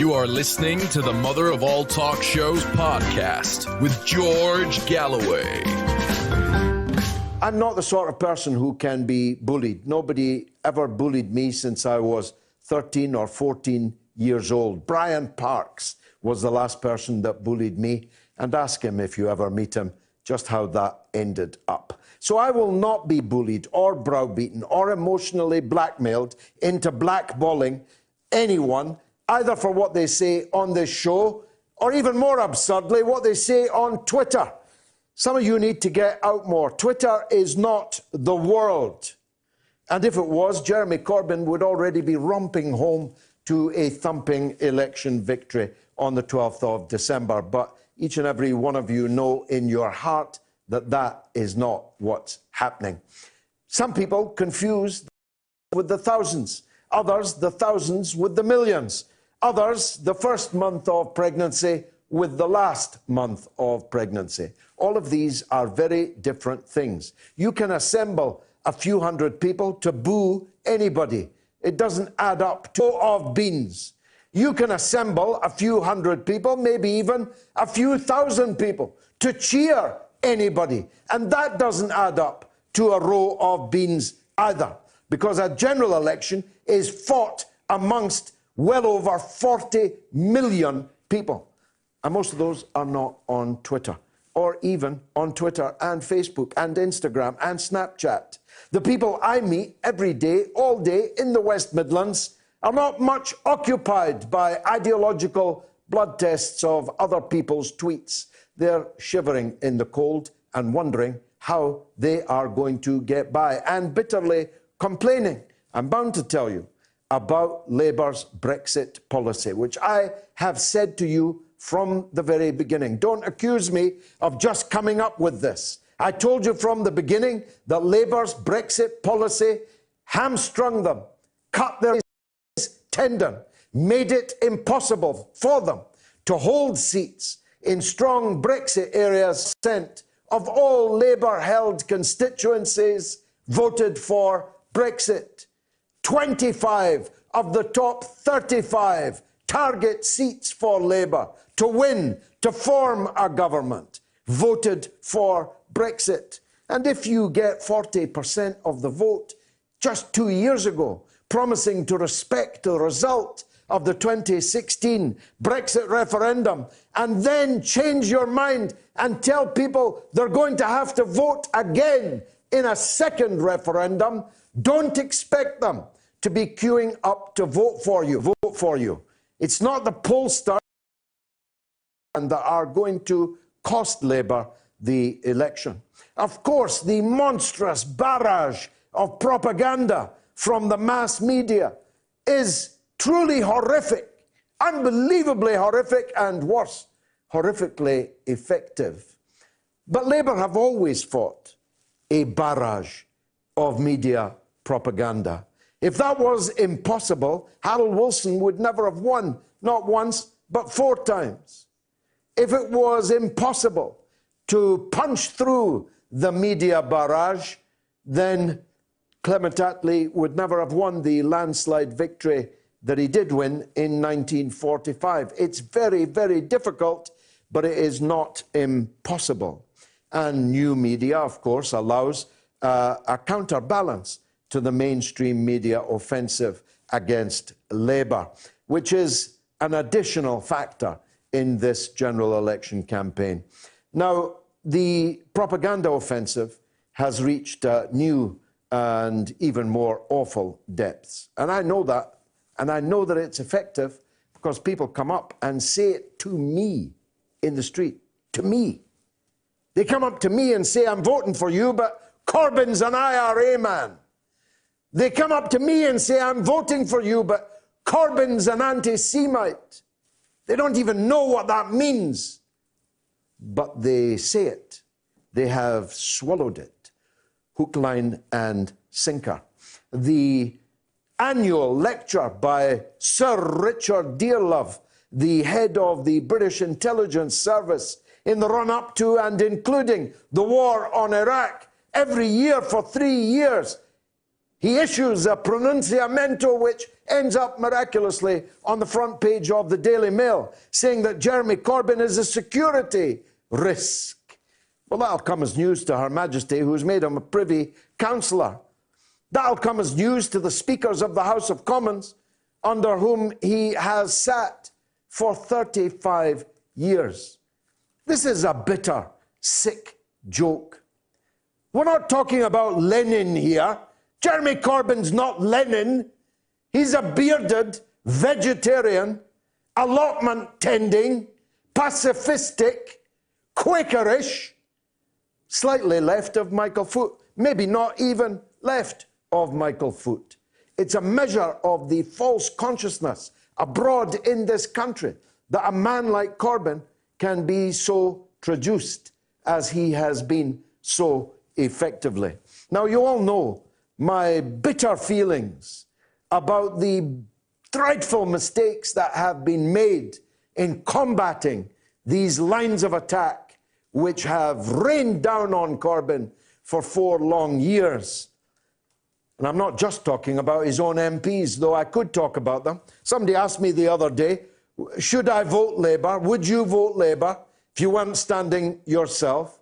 You are listening to the Mother of All Talk Shows podcast with George Galloway. I'm not the sort of person who can be bullied. Nobody ever bullied me since I was 13 or 14 years old. Brian Parks was the last person that bullied me, and ask him, if you ever meet him, just how that ended up. So I will not be bullied or browbeaten or emotionally blackmailed into blackballing anyone, either for what they say on this show or, even more absurdly, what they say on Twitter. Some of you need to get out more. Twitter is not the world. And if it was, Jeremy Corbyn would already be romping home to a thumping election victory on the 12th of December. But each and every one of you know in your heart that that is not what's happening. Some people confuse with the thousands. Others, the thousands with the millions. Others, the first month of pregnancy with the last month of pregnancy. All of these are very different things. You can assemble a few hundred people to boo anybody. It doesn't add up to of beans. You can assemble a few hundred people, maybe even a few thousand people, to cheer anybody. And that doesn't add up to a row of beans either, because a general election is fought amongst well over 40 million people. And most of those are not on Twitter, or even on Twitter and Facebook and Instagram and Snapchat. The people I meet every day, all day in the West Midlands are not much occupied by ideological blood tests of other people's tweets. They're shivering in the cold and wondering how they are going to get by, and bitterly complaining, I'm bound to tell you, about Labour's Brexit policy, which I have said to you from the very beginning. Don't accuse me of just coming up with this. I told you from the beginning that Labour's Brexit policy hamstrung them, cut their tendon, made it impossible for them to hold seats in strong Brexit areas. Percent of all Labour-held constituencies voted for Brexit. 25 of the top 35 target seats for Labour to win, to form a government, voted for Brexit. And if you get 40% of the vote just 2 years ago, promising to respect the result of the 2016 Brexit referendum, and then change your mind and tell people they're going to have to vote again in a second referendum, don't expect them to be queuing up to vote for you. Vote for you. It's not the pollsters that are going to cost Labour the election. Of course, the monstrous barrage of propaganda from the mass media is truly horrific, unbelievably horrific, and worse, horrifically effective. But Labour have always fought a barrage of media propaganda. If that was impossible, Harold Wilson would never have won, not once, but 4 times. If it was impossible to punch through the media barrage, then Clement Attlee would never have won the landslide victory that he did win in 1945. It's very, very difficult, but it is not impossible. And new media, of course, allows a counterbalance to the mainstream media offensive against Labour, which is an additional factor in this general election campaign. Now, the propaganda offensive has reached new and even more awful depths. And I know that, and I know that it's effective because people come up and say it to me in the street, to me. They come up to me and say, I'm voting for you, but Corbyn's an IRA man. They come up to me and say, I'm voting for you, but Corbyn's an anti-Semite. They don't even know what that means, but they say it. They have swallowed it, hook, line, and sinker. The annual lecture by Sir Richard Dearlove, the head of the British Intelligence Service, in the run-up to and including the war on Iraq, every year for 3 years, he issues a pronunciamento which ends up miraculously on the front page of the Daily Mail, saying that Jeremy Corbyn is a security risk. Well, that'll come as news to Her Majesty, who's made him a Privy Councillor. That'll come as news to the speakers of the House of Commons, under whom he has sat for 35 years. This is a bitter, sick joke. We're not talking about Lenin here. Jeremy Corbyn's not Lenin. He's a bearded vegetarian, allotment tending, pacifistic, Quakerish, slightly left of Michael Foot, maybe not even left of Michael Foot. It's a measure of the false consciousness abroad in this country that a man like Corbyn can be so traduced as he has been so effectively. Now, you all know my bitter feelings about the dreadful mistakes that have been made in combating these lines of attack which have rained down on Corbyn for 4 long years. And I'm not just talking about his own MPs, though I could talk about them. Somebody asked me the other day, should I vote Labour? Would you vote Labour if you weren't standing yourself?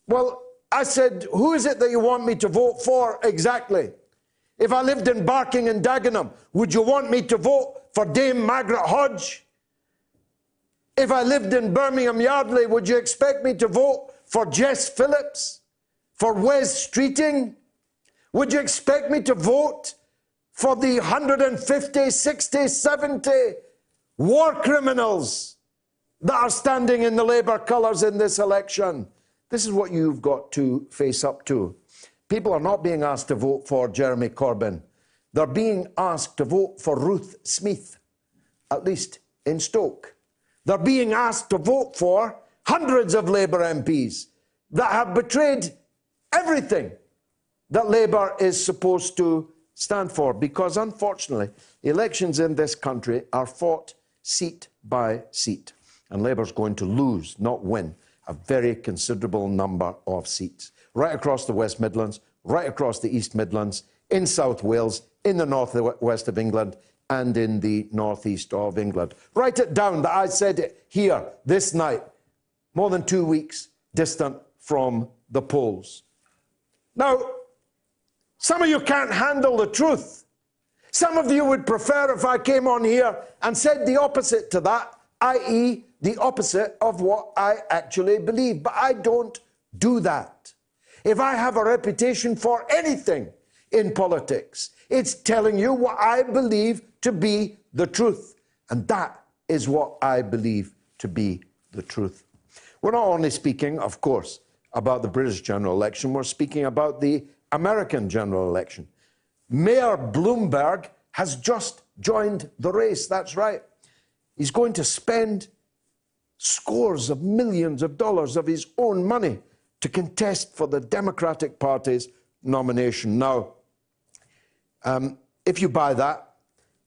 Well, I said, who is it that you want me to vote for exactly? If I lived in Barking and Dagenham, would you want me to vote for Dame Margaret Hodge? If I lived in Birmingham Yardley, would you expect me to vote for Jess Phillips? For Wes Streeting? Would you expect me to vote for the 150, 60, 70 war criminals that are standing in the Labour colours in this election? This is what you've got to face up to. People are not being asked to vote for Jeremy Corbyn. They're being asked to vote for Ruth Smith, at least in Stoke. They're being asked to vote for hundreds of Labour MPs that have betrayed everything that Labour is supposed to stand for, because unfortunately, elections in this country are fought seat by seat, and Labour's going to lose, not win, a very considerable number of seats, right across the West Midlands, right across the East Midlands, in South Wales, in the North West of England, and in the Northeast of England. Write it down that I said it here this night, more than 2 weeks distant from the polls. Now, some of you can't handle the truth. Some of you would prefer if I came on here and said the opposite to that, i.e., the opposite of what I actually believe. But I don't do that. If I have a reputation for anything in politics, it's telling you what I believe to be the truth. And that is what I believe to be the truth. We're not only speaking, of course, about the British general election, we're speaking about the American general election. Mayor Bloomberg has just joined the race, that's right. He's going to spend scores of millions of dollars of his own money to contest for the Democratic Party's nomination. Now, if you buy that,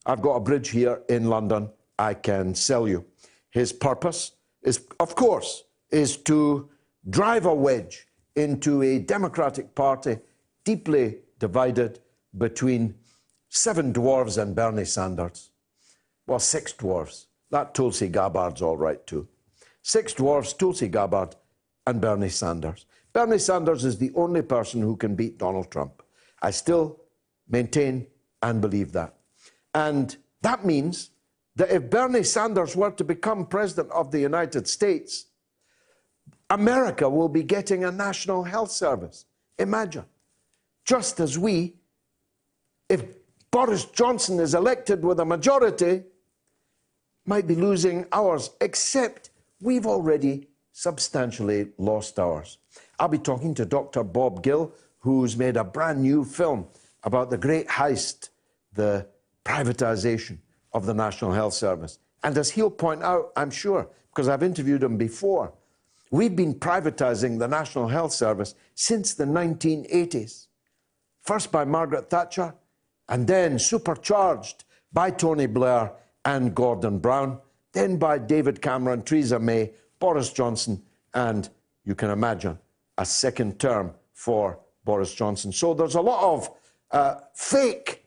I've got a bridge here in London I can sell you. His purpose is, of course, is to drive a wedge into a Democratic Party deeply divided between 7 dwarves and Bernie Sanders. Well, 6 dwarves. That Tulsi Gabbard's all right too. 6 dwarves, Tulsi Gabbard and Bernie Sanders. Bernie Sanders is the only person who can beat Donald Trump. I still maintain and believe that. And that means that if Bernie Sanders were to become president of the United States, America will be getting a national health service. Imagine. Just as we, if Boris Johnson is elected with a majority, might be losing ours, except we've already substantially lost ours. I'll be talking to Dr. Bob Gill, who's made a brand new film about the great heist, the privatization of the National Health Service. And as he'll point out, I'm sure, because I've interviewed him before, we've been privatizing the National Health Service since the 1980s. First by Margaret Thatcher, and then supercharged by Tony Blair and Gordon Brown, then by David Cameron, Theresa May, Boris Johnson, and you can imagine a second term for Boris Johnson. So there's a lot of fake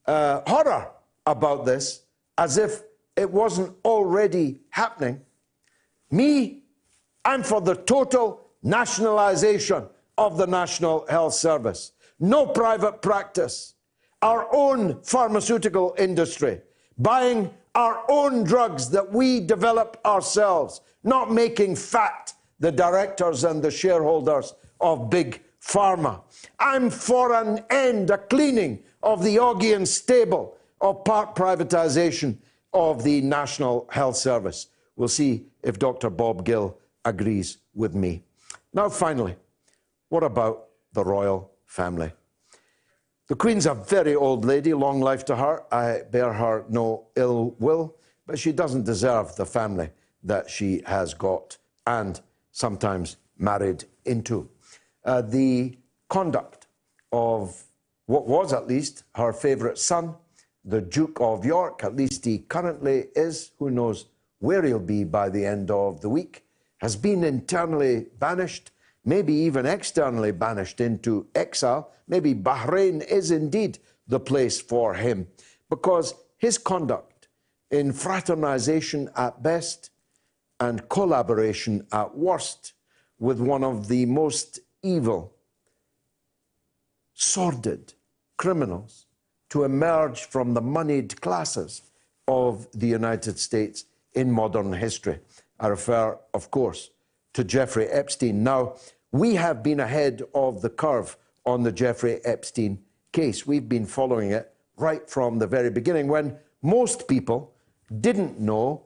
horror about this as if it wasn't already happening. I'm for the total nationalization of the National Health Service. No private practice. Our own pharmaceutical industry. Buying our own drugs that we develop ourselves. Not making fat the directors and the shareholders of big pharma. I'm for an end, a cleaning of the Augean stable of part privatization of the National Health Service. We'll see if Dr. Bob Gill agrees with me. Now, finally, what about the royal family? The Queen's a very old lady, long life to her. I bear her no ill will, but she doesn't deserve the family that she has got and sometimes married into. The conduct of what was at least her favourite son, the Duke of York, at least he currently is, who knows where he'll be by the end of the week, has been internally banished, maybe even externally banished into exile. Maybe Bahrain is indeed the place for him, because his conduct in fraternization at best and collaboration at worst with one of the most evil, sordid criminals to emerge from the moneyed classes of the United States in modern history. I refer, of course, to Jeffrey Epstein. Now, we have been ahead of the curve on the Jeffrey Epstein case. We've been following it right from the very beginning, when most people didn't know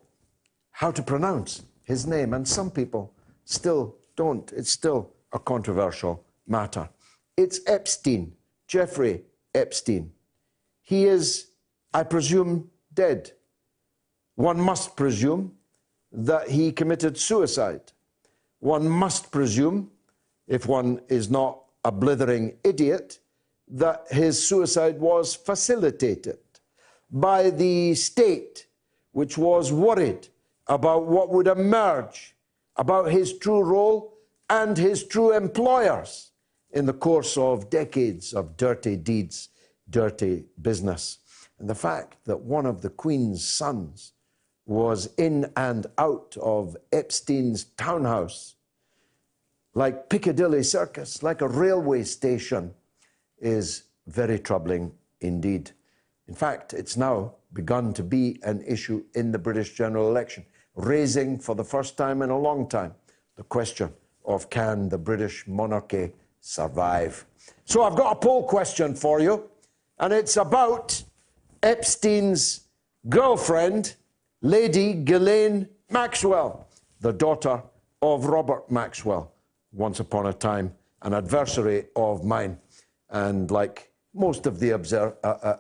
how to pronounce his name, and some people still don't. It's still a controversial matter. It's Epstein, Jeffrey Epstein. He is, I presume, dead. One must presume that he committed suicide. One must presume, if one is not a blithering idiot, that his suicide was facilitated by the state, which was worried about what would emerge about his true role and his true employers in the course of decades of dirty deeds, dirty business. And the fact that one of the Queen's sons was in and out of Epstein's townhouse, like Piccadilly Circus, like a railway station, is very troubling indeed. In fact, it's now begun to be an issue in the British general election, raising for the first time in a long time the question of, can the British monarchy survive? So I've got a poll question for you, and it's about Epstein's girlfriend, Lady Ghislaine Maxwell, the daughter of Robert Maxwell, once upon a time an adversary of mine. And like most of the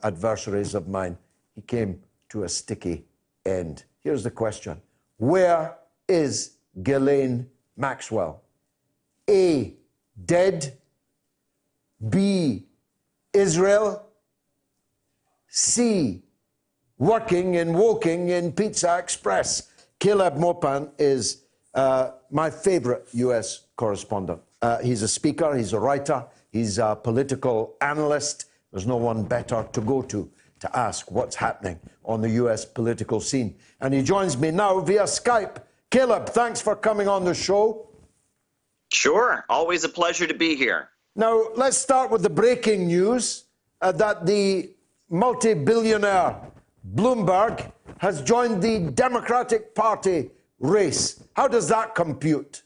adversaries of mine, he came to a sticky end. Here's the question. Where is Ghislaine Maxwell? A, dead. B, Israel. C, working in Woking in Pizza Express. Caleb Maupin is my favorite US correspondent. He's a speaker, he's a writer, he's a political analyst. There's no one better to go to ask what's happening on the US political scene. And he joins me now via Skype. Caleb, thanks for coming on the show. Sure, always a pleasure to be here. Now, let's start with the breaking news that the multi-billionaire Bloomberg has joined the Democratic Party race. How does that compute?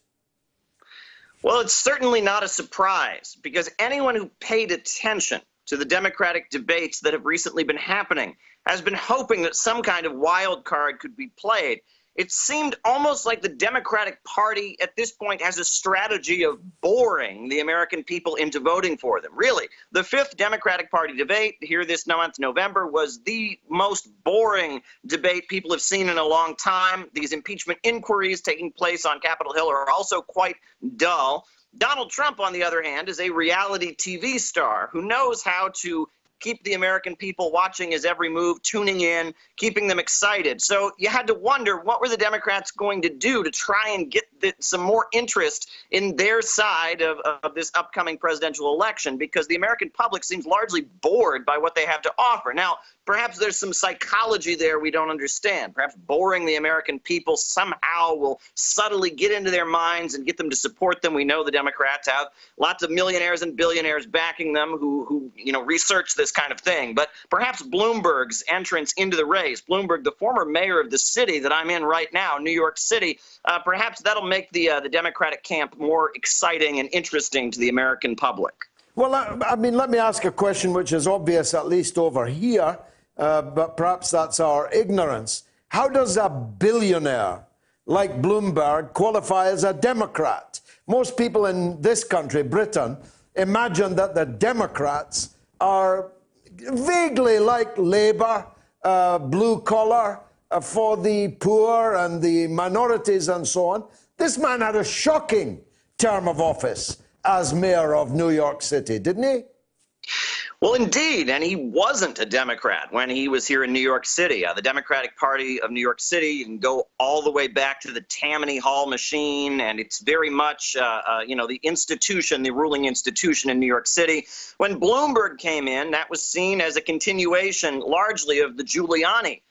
Well, it's certainly not a surprise, because anyone who paid attention to the Democratic debates that have recently been happening has been hoping that some kind of wild card could be played. It seemed almost like the Democratic Party at this point has a strategy of boring the American people into voting for them. Really, the fifth Democratic Party debate here this month, November, was the most boring debate people have seen in a long time. These impeachment inquiries taking place on Capitol Hill are also quite dull. Donald Trump, on the other hand, is a reality TV star who knows how to keep the American people watching his every move, tuning in, keeping them excited. So you had to wonder, what were the Democrats going to do to try and get some more interest in their side of this upcoming presidential election? Because the American public seems largely bored by what they have to offer. Now, perhaps there's some psychology there we don't understand. Perhaps boring the American people somehow will subtly get into their minds and get them to support them. We know the Democrats have lots of millionaires and billionaires backing them who research this kind of thing. But perhaps Bloomberg's entrance into the race, Bloomberg, the former mayor of the city that I'm in right now, New York City, perhaps that'll make the Democratic camp more exciting and interesting to the American public. Well, I mean, let me ask a question which is obvious, at least over here, but perhaps that's our ignorance. How does a billionaire like Bloomberg qualify as a Democrat? Most people in this country, Britain, imagine that the Democrats are vaguely like Labour, blue collar, for the poor and the minorities and so on. This man had a shocking term of office as mayor of New York City, didn't he? Well, indeed, and he wasn't a Democrat when he was here in New York City. The Democratic Party of New York City, you can go all the way back to the Tammany Hall machine, and it's very much, the institution, the ruling institution in New York City. When Bloomberg came in, that was seen as a continuation largely of the Giuliani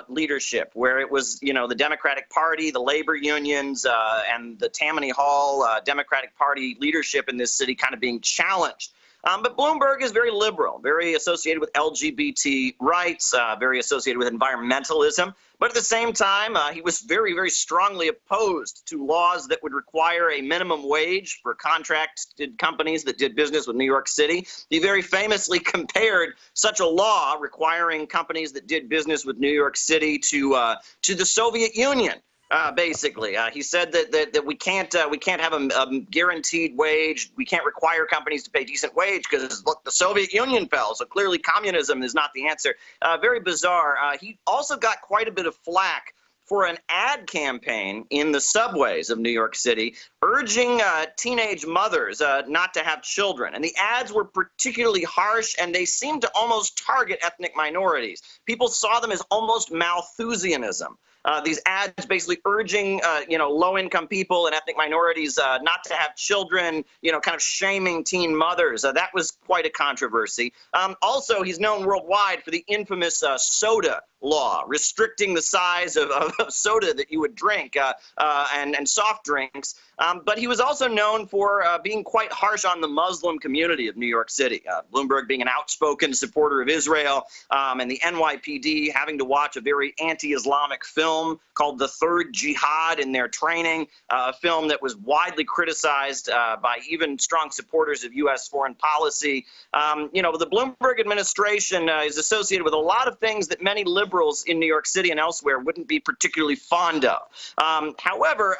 leadership, where it was, the Democratic Party, the labor unions, and the Tammany Hall Democratic Party leadership in this city kind of being challenged. But Bloomberg is very liberal, very associated with LGBT rights, very associated with environmentalism. But at the same time, he was very, very strongly opposed to laws that would require a minimum wage for contracted companies that did business with New York City. He very famously compared such a law requiring companies that did business with New York City to the Soviet Union. Basically, he said that we can't have a guaranteed wage. We can't require companies to pay decent wage because, look, the Soviet Union fell. So clearly communism is not the answer. Very bizarre. He also got quite a bit of flack for an ad campaign in the subways of New York City urging teenage mothers not to have children. And the ads were particularly harsh, and they seemed to almost target ethnic minorities. People saw them as almost Malthusianism. These ads basically urging, low-income people and ethnic minorities not to have children, kind of shaming teen mothers. That was quite a controversy. Also, he's known worldwide for the infamous soda law, restricting the size of soda that you would drink and soft drinks. But he was also known for being quite harsh on the Muslim community of New York City. Bloomberg being an outspoken supporter of Israel, and the NYPD having to watch a very anti-Islamic film called The Third Jihad in their training, a film that was widely criticized by even strong supporters of U.S. foreign policy. The Bloomberg administration is associated with a lot of things that many liberals in New York City and elsewhere wouldn't be particularly fond of. However,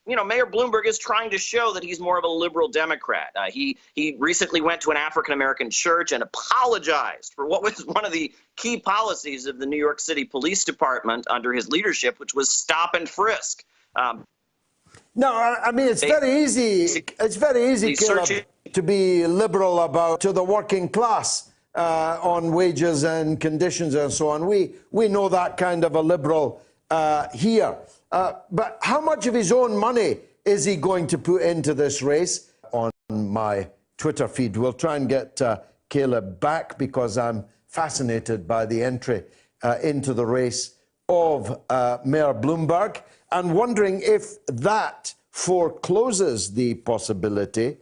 Mayor Bloomberg is trying to show that he's more of a liberal Democrat. He recently went to an African-American church and apologized for what was one of the key policies of the New York City Police Department under his leadership, which was stop and frisk. No, I mean, it's very easy. It's very easy, Caleb, to be liberal about to the working class on wages and conditions and so on. We know that kind of a liberal here. But how much of his own money is he going to put into this race? On my Twitter feed, we'll try and get Caleb back because I'm fascinated by the entry into the race of Mayor Bloomberg and wondering if that forecloses the possibility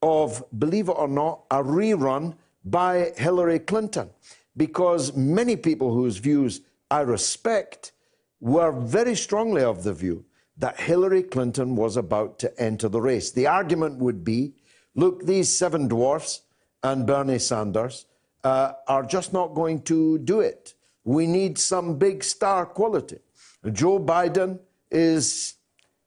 of, believe it or not, a rerun by Hillary Clinton. Because many people whose views I respect were very strongly of the view that Hillary Clinton was about to enter the race. The argument would be, look, these seven dwarfs and Bernie Sanders are just not going to do it. We need some big star quality. Joe Biden is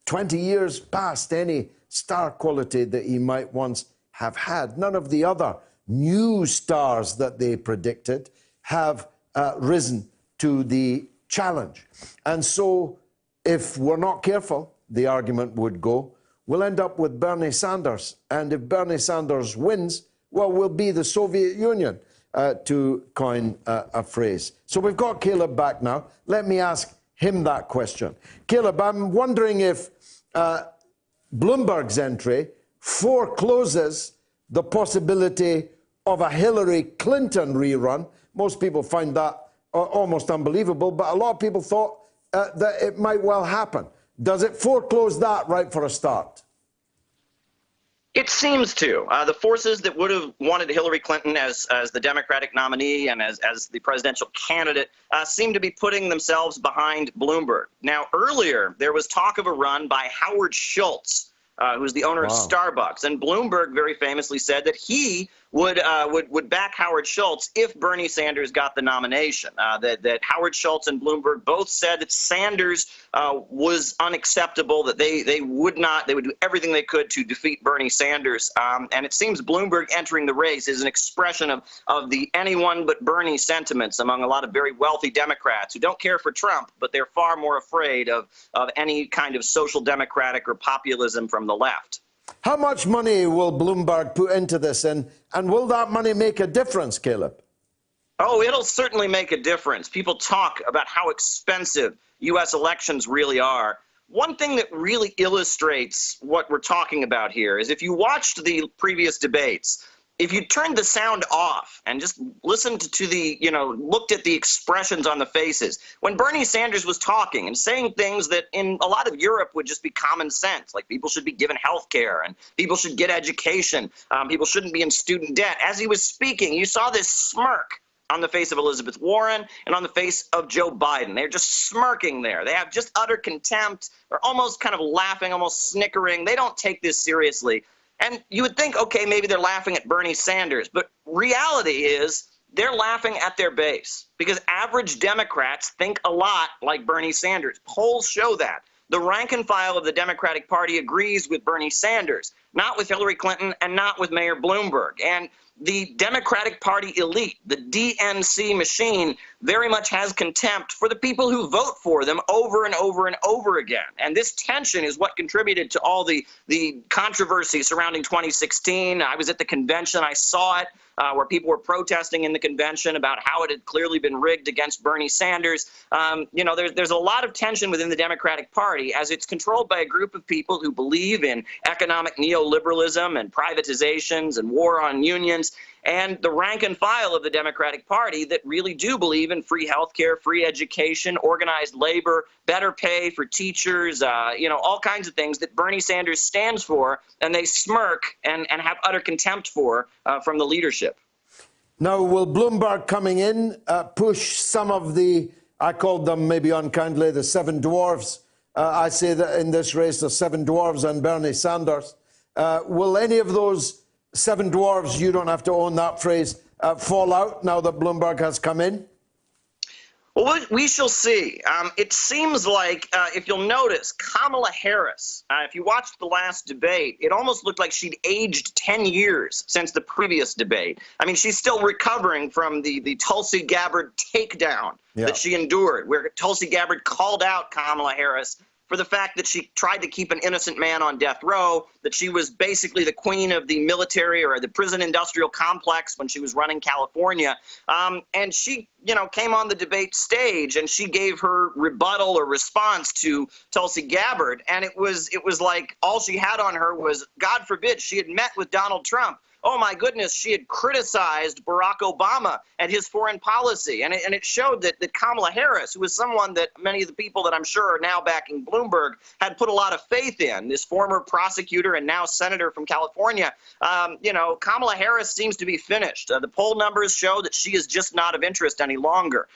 20 years past any star quality that he might once have had. None of the other new stars that they predicted have risen to the challenge. And so if we're not careful, the argument would go, we'll end up with Bernie Sanders. And if Bernie Sanders wins, well, we'll be the Soviet Union. to coin a phrase. So we've got Caleb back now. Let me ask him that question. Caleb, I'm wondering if Bloomberg's entry forecloses the possibility of a Hillary Clinton rerun. Most people find that almost unbelievable, but a lot of people thought that it might well happen. Does it foreclose that right for a start? It seems to. The forces that would have wanted Hillary Clinton as the Democratic nominee and as the presidential candidate seem to be putting themselves behind Bloomberg. Now, earlier, there was talk of a run by Howard Schultz, who's the owner of Starbucks. And Bloomberg very famously said that he would back Howard Schultz if Bernie Sanders got the nomination. That Howard Schultz and Bloomberg both said that Sanders was unacceptable, that they would do everything they could to defeat Bernie Sanders. And it seems Bloomberg entering the race is an expression of the anyone but Bernie sentiments among a lot of very wealthy Democrats who don't care for Trump, but they're far more afraid of any kind of social democratic or populism from the left. How much money will Bloomberg put into this, and will that money make a difference, Caleb? Oh, it'll certainly make a difference. People talk about how expensive U.S. elections really are. One thing that really illustrates what we're talking about here is if you watched the previous debates, if you turned the sound off and just listened to the, looked at the expressions on the faces, when Bernie Sanders was talking and saying things that in a lot of Europe would just be common sense, like people should be given health care and people should get education, people shouldn't be in student debt. As he was speaking, you saw this smirk on the face of Elizabeth Warren and on the face of Joe Biden. They're just smirking there. They have just utter contempt. They're almost kind of laughing, almost snickering. They don't take this seriously. And you would think, okay, maybe they're laughing at Bernie Sanders, but reality is they're laughing at their base because average Democrats think a lot like Bernie Sanders. Polls show that. The rank and file of the Democratic Party agrees with Bernie Sanders, not with Hillary Clinton and not with Mayor Bloomberg. And the Democratic Party elite, the DNC machine, very much has contempt for the people who vote for them over and over and over again. And this tension is what contributed to all the controversy surrounding 2016. I was at the convention. I saw it. Where people were protesting in the convention about how it had clearly been rigged against Bernie Sanders. There's a lot of tension within the Democratic Party as it's controlled by a group of people who believe in economic neoliberalism and privatizations and war on unions, and the rank and file of the Democratic Party that really do believe in free health care, free education, organized labor, better pay for teachers, all kinds of things that Bernie Sanders stands for, and they smirk and have utter contempt for from the leadership. Now, will Bloomberg coming in push some of the, I called them maybe unkindly, the seven dwarfs? I say that in this race, the seven dwarfs and Bernie Sanders. Will any of those seven dwarfs, you don't have to own that phrase, fall out now that Bloomberg has come in? Well, we shall see. It seems like, if you'll notice, Kamala Harris, if you watched the last debate, it almost looked like she'd aged 10 years since the previous debate. I mean, she's still recovering from the Tulsi Gabbard takedown that she endured, where Tulsi Gabbard called out Kamala Harris for the fact that she tried to keep an innocent man on death row, that she was basically the queen of the military or the prison industrial complex when she was running California. And she, came on the debate stage and she gave her rebuttal or response to Tulsi Gabbard. And it was like all she had on her was, God forbid, she had met with Donald Trump. Oh, my goodness, she had criticized Barack Obama and his foreign policy. And it showed that Kamala Harris, who was someone that many of the people that I'm sure are now backing Bloomberg had put a lot of faith in, this former prosecutor and now senator from California, Kamala Harris seems to be finished. The poll numbers show that she is just not of interest any longer.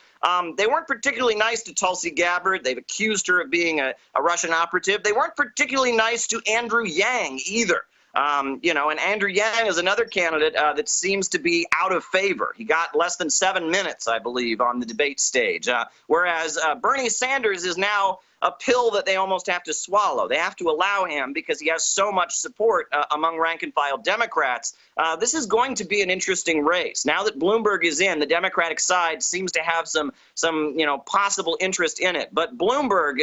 They weren't particularly nice to Tulsi Gabbard. They've accused her of being a Russian operative. They weren't particularly nice to Andrew Yang either. And Andrew Yang is another candidate that seems to be out of favor. He got less than 7 minutes, I believe, on the debate stage, whereas Bernie Sanders is now a pill that they almost have to swallow. They have to allow him because he has so much support among rank-and-file Democrats. This is going to be an interesting race. Now that Bloomberg is in, the Democratic side seems to have some possible interest in it. But Bloomberg,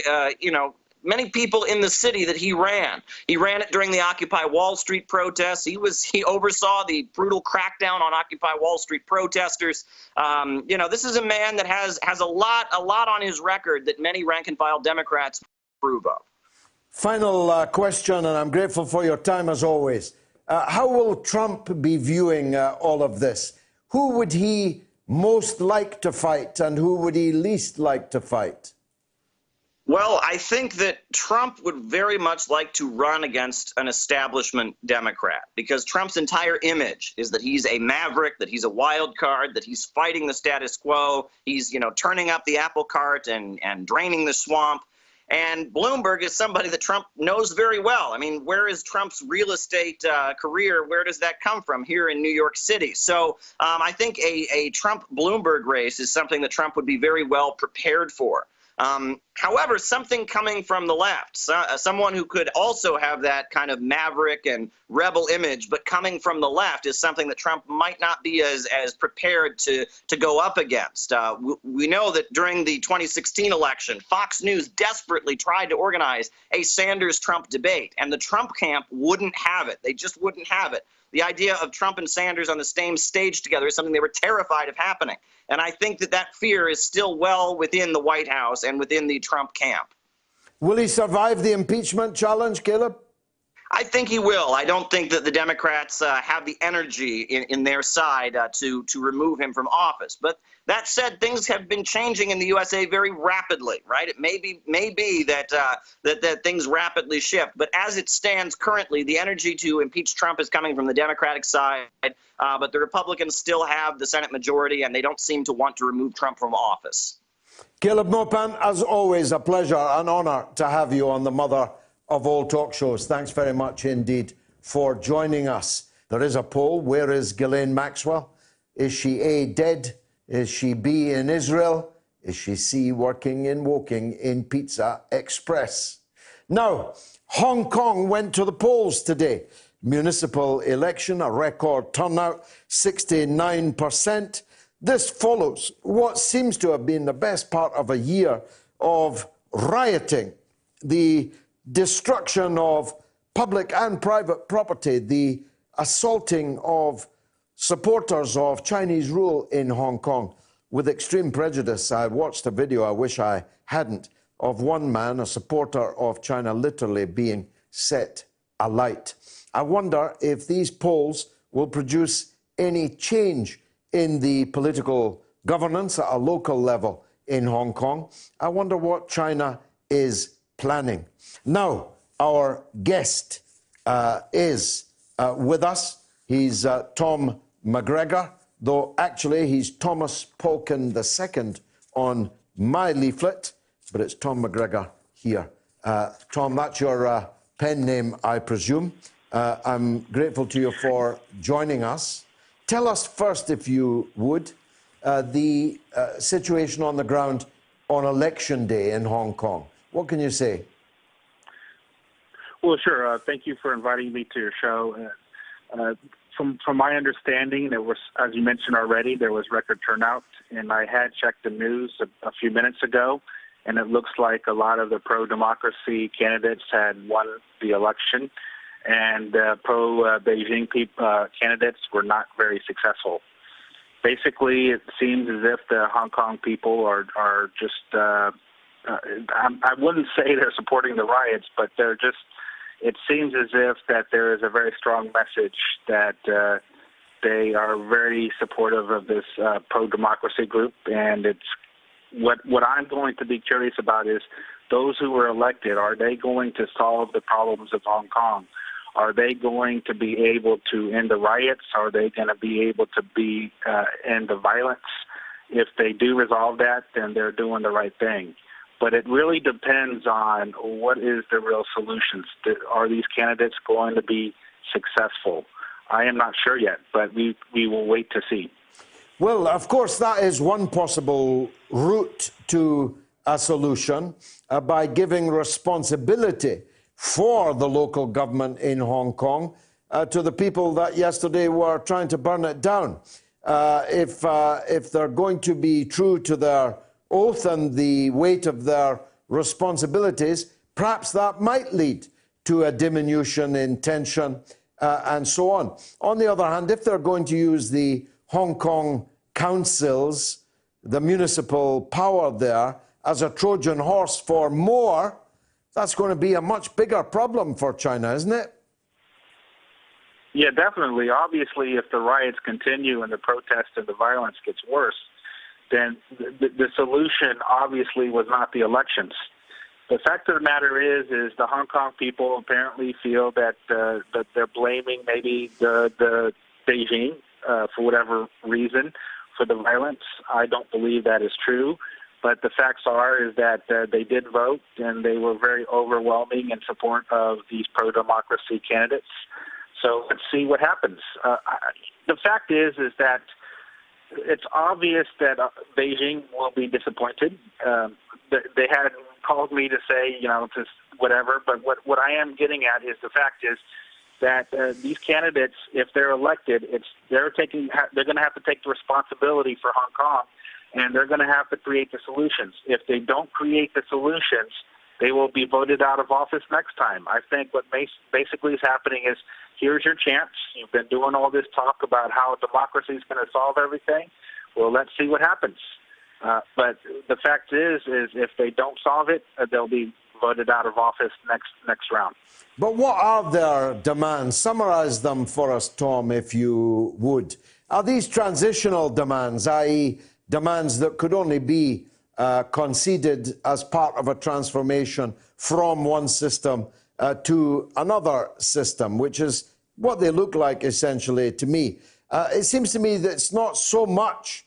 many people in the city that he ran. He ran it during the Occupy Wall Street protests. He oversaw the brutal crackdown on Occupy Wall Street protesters. This is a man that has a lot on his record that many rank and file Democrats approve of. Final question, and I'm grateful for your time as always. How will Trump be viewing all of this? Who would he most like to fight, and who would he least like to fight? Well, I think that Trump would very much like to run against an establishment Democrat, because Trump's entire image is that he's a maverick, that he's a wild card, that he's fighting the status quo. He's, turning up the apple cart and draining the swamp. And Bloomberg is somebody that Trump knows very well. I mean, where is Trump's real estate career? Where does that come from? Here in New York City. So I think a Trump-Bloomberg race is something that Trump would be very well prepared for. However, something coming from the left, someone who could also have that kind of maverick and rebel image, but coming from the left, is something that Trump might not be as prepared to go up against. We know that during the 2016 election, Fox News desperately tried to organize a Sanders-Trump debate, and the Trump camp wouldn't have it. They just wouldn't have it. The idea of Trump and Sanders on the same stage together is something they were terrified of happening. And I think that fear is still well within the White House and within the Trump camp. Will he survive the impeachment challenge, Caleb? I think he will. I don't think that the Democrats have the energy in their side to remove him from office. But that said, things have been changing in the USA very rapidly, right? It may be that things rapidly shift. But as it stands currently, the energy to impeach Trump is coming from the Democratic side. But the Republicans still have the Senate majority, and they don't seem to want to remove Trump from office. Caleb Maupin, as always, a pleasure, an honor to have you on the mother of all talk shows. Thanks very much indeed for joining us. There is a poll. Where is Ghislaine Maxwell? Is she A, dead? Is she B, in Israel? Is she C, working in Woking in Pizza Express? Now, Hong Kong went to the polls today. Municipal election, a record turnout, 69%. This follows what seems to have been the best part of a year of rioting, the destruction of public and private property, the assaulting of supporters of Chinese rule in Hong Kong with extreme prejudice. I watched a video, I wish I hadn't, of one man, a supporter of China, literally being set alight. I wonder if these polls will produce any change in the political governance at a local level in Hong Kong. I wonder what China is planning. Now, our guest is with us. He's Tom McGregor, though actually he's Thomas Polkin II on my leaflet, but it's Tom McGregor here. Tom, that's your pen name, I presume. I'm grateful to you for joining us. Tell us first, if you would, the situation on the ground on Election Day in Hong Kong. What can you say? Well, sure. Thank you for inviting me to your show. From my understanding, there was, as you mentioned already, there was record turnout, and I had checked the news a few minutes ago, and it looks like a lot of the pro-democracy candidates had won the election, and pro-Beijing candidates were not very successful. Basically, it seems as if the Hong Kong people are just, I wouldn't say they're supporting the riots, but they're just, it seems as if that there is a very strong message that they are very supportive of this pro-democracy group. And it's what I'm going to be curious about is those who were elected, are they going to solve the problems of Hong Kong? Are they going to be able to end the riots? Are they going to be able to end the violence? If they do resolve that, then they're doing the right thing. But it really depends on what is the real solutions. Are these candidates going to be successful? I am not sure yet, but we will wait to see. Well, of course, that is one possible route to a solution, by giving responsibility for the local government in Hong Kong to the people that yesterday were trying to burn it down. If they're going to be true to their oath and the weight of their responsibilities, perhaps that might lead to a diminution in tension and so on. On the other hand, if they're going to use the Hong Kong councils, the municipal power there, as a Trojan horse for more, that's going to be a much bigger problem for China, isn't it? Yeah, definitely. Obviously, if the riots continue and the protests and the violence gets worse, then the solution obviously was not the elections. The fact of the matter is the Hong Kong people apparently feel that they're blaming maybe the Beijing for whatever reason for the violence. I don't believe that is true. But the facts are that they did vote, and they were very overwhelming in support of these pro-democracy candidates. So let's see what happens. The fact is that it's obvious that Beijing will be disappointed. They had called me to say, just whatever. But what I am getting at is the fact is that these candidates, if they're elected, they're going to have to take the responsibility for Hong Kong. And they're going to have to create the solutions. If they don't create the solutions, they will be voted out of office next time. I think what basically is happening is, here's your chance. You've been doing all this talk about how democracy is going to solve everything. Well, let's see what happens. But the fact is if they don't solve it, they'll be voted out of office next round. But what are their demands? Summarize them for us, Tom, if you would. Are these transitional demands, i.e., demands that could only be conceded as part of a transformation from one system to another system, which is what they look like essentially to me. It seems to me that it's not so much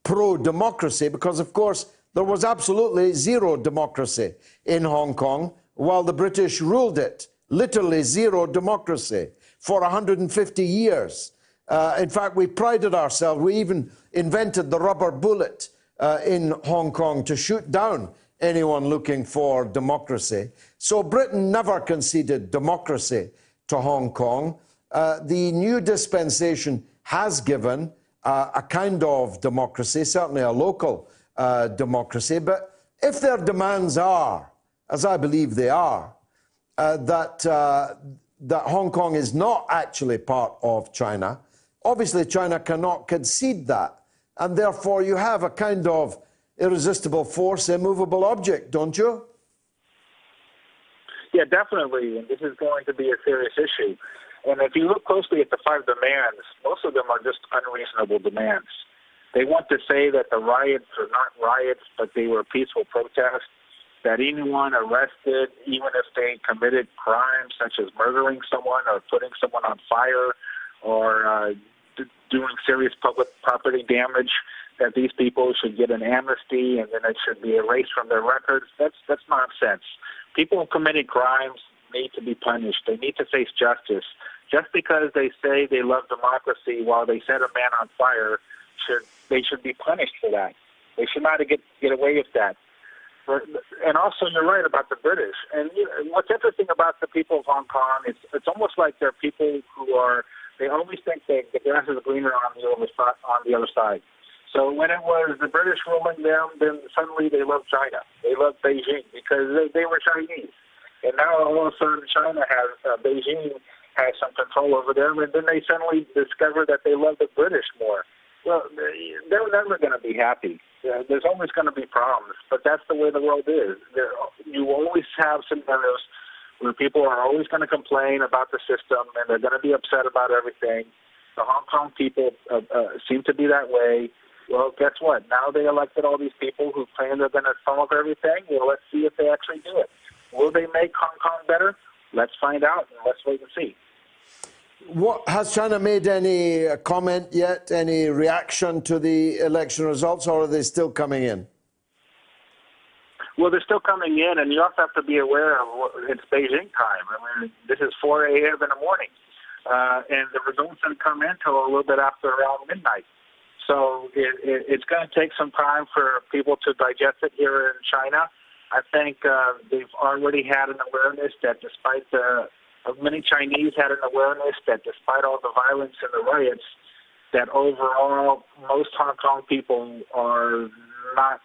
pro-democracy because, of course, there was absolutely zero democracy in Hong Kong while the British ruled it. Literally zero democracy for 150 years. In fact, we prided ourselves. We even invented the rubber bullet in Hong Kong to shoot down anyone looking for democracy. So Britain never conceded democracy to Hong Kong. The new dispensation has given a kind of democracy, certainly a local democracy. But if their demands are, as I believe they are, that Hong Kong is not actually part of China, obviously, China cannot concede that, and therefore you have a kind of irresistible force, immovable object, don't you? Yeah, definitely, and this is going to be a serious issue. And if you look closely at the 5 demands, most of them are just unreasonable demands. They want to say that the riots are not riots, but they were peaceful protests, that anyone arrested, even if they committed crimes such as murdering someone or putting someone on fire or doing serious public property damage, that these people should get an amnesty and then it should be erased from their records. That's nonsense. People who committed crimes need to be punished. They need to face justice. Just because they say they love democracy while they set a man on fire, they should be punished for that. They should not get away with that. And also, you're right about the British. And what's interesting about the people of Hong Kong, it's almost like they're people who they always think that the grass is greener on the other side. So when it was the British ruling them, then suddenly they loved China. They loved Beijing because they were Chinese. And now all of a sudden Beijing has some control over them, and then they suddenly discover that they love the British more. Well, they're never going to be happy. There's always going to be problems, but that's the way the world is. You always have scenarios where people are always going to complain about the system, and they're going to be upset about everything. The Hong Kong people seem to be that way. Well, guess what? Now they elected all these people who claim they're going to solve everything. Well, let's see if they actually do it. Will they make Hong Kong better? Let's find out, and let's wait and see. Has China made any comment yet, any reaction to the election results, or are they still coming in? Well, they're still coming in, and you also have to be aware of it's Beijing time. I mean, this is 4 a.m. in the morning, and the results didn't come in until a little bit after around midnight. So it's going to take some time for people to digest it here in China. I think they've already had an awareness that many Chinese had an awareness that despite all the violence and the riots, that overall most Hong Kong people are not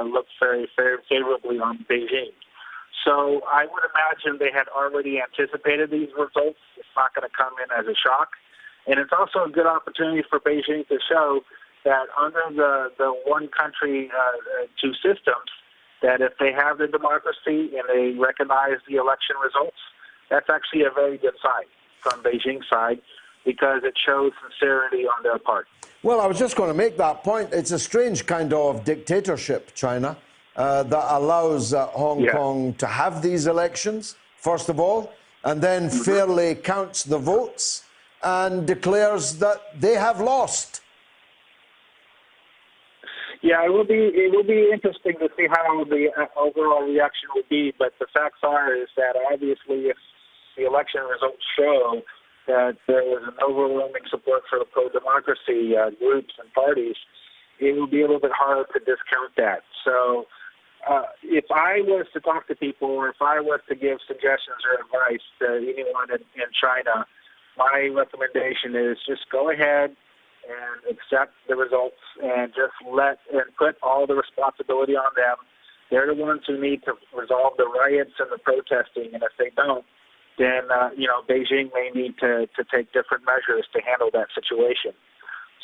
look very favorably on Beijing. So I would imagine they had already anticipated these results. It's not going to come in as a shock. And it's also a good opportunity for Beijing to show that under the one country, two systems, that if they have the democracy and they recognize the election results, that's actually a very good sign from Beijing's side because it shows sincerity on their part. Well, I was just going to make that point. It's a strange kind of dictatorship, China, that allows Hong Kong to have these elections, first of all, and then fairly counts the votes and declares that they have lost. Yeah, it will be interesting to see how the overall reaction will be. But the facts are is that obviously, if the election results show that there was an overwhelming support for the pro-democracy groups and parties, it will be a little bit hard to discount that. So, if I was to talk to people, or if I was to give suggestions or advice to anyone in China, my recommendation is just go ahead and accept the results and just put all the responsibility on them. They're the ones who need to resolve the riots and the protesting, and if they don't, then Beijing may need to take different measures to handle that situation.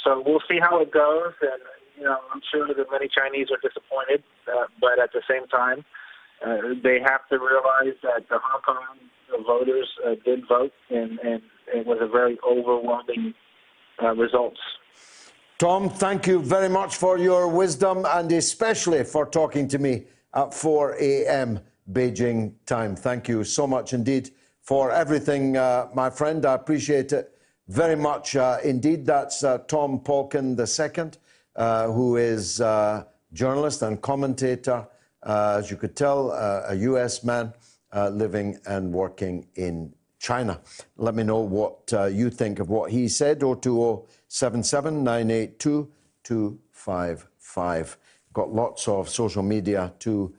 So we'll see how it goes, and I'm sure that many Chinese are disappointed, but at the same time, they have to realize that the Hong Kong voters did vote, and it was a very overwhelming results. Tom, thank you very much for your wisdom and especially for talking to me at 4 a.m. Beijing time. Thank you so much indeed for everything, my friend. I appreciate it very much indeed. That's Tom Polkin II, who is a journalist and commentator, as you could tell, a US man living and working in China. Let me know what you think of what he said. 02077 982 255. Got lots of social media to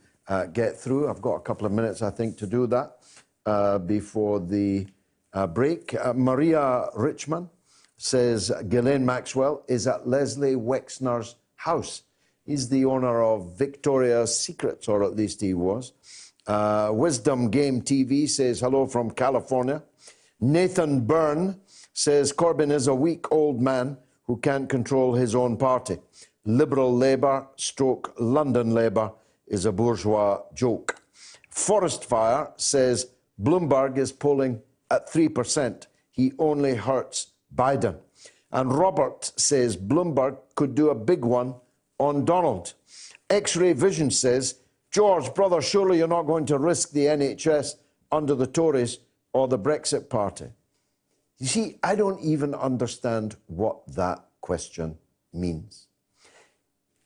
get through. I've got a couple of minutes, I think, to do that before the break. Maria Richman says Ghislaine Maxwell is at Leslie Wexner's house. He's the owner of Victoria's Secrets, or at least he was. Wisdom Game TV says hello from California. Nathan Byrne says Corbyn is a weak old man who can't control his own party. Liberal Labour / London Labour is a bourgeois joke. Forest Fire says Bloomberg is polling at 3%. He only hurts Biden. And Robert says Bloomberg could do a big one on Donald. X-Ray Vision says, George, brother, surely you're not going to risk the NHS under the Tories or the Brexit Party. You see, I don't even understand what that question means.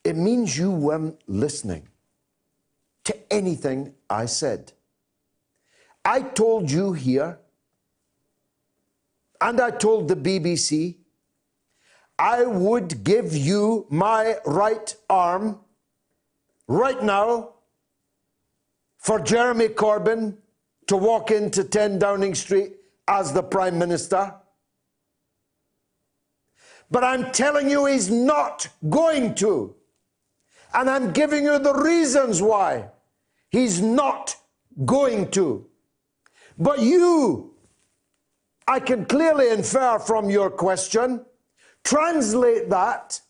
It means you weren't listening to anything I said. I told you here, and I told the BBC, I would give you my right arm right now for Jeremy Corbyn to walk into 10 Downing Street as the Prime Minister. But I'm telling you he's not going to. And I'm giving you the reasons why he's not going to. But you, I can clearly infer from your question, translate that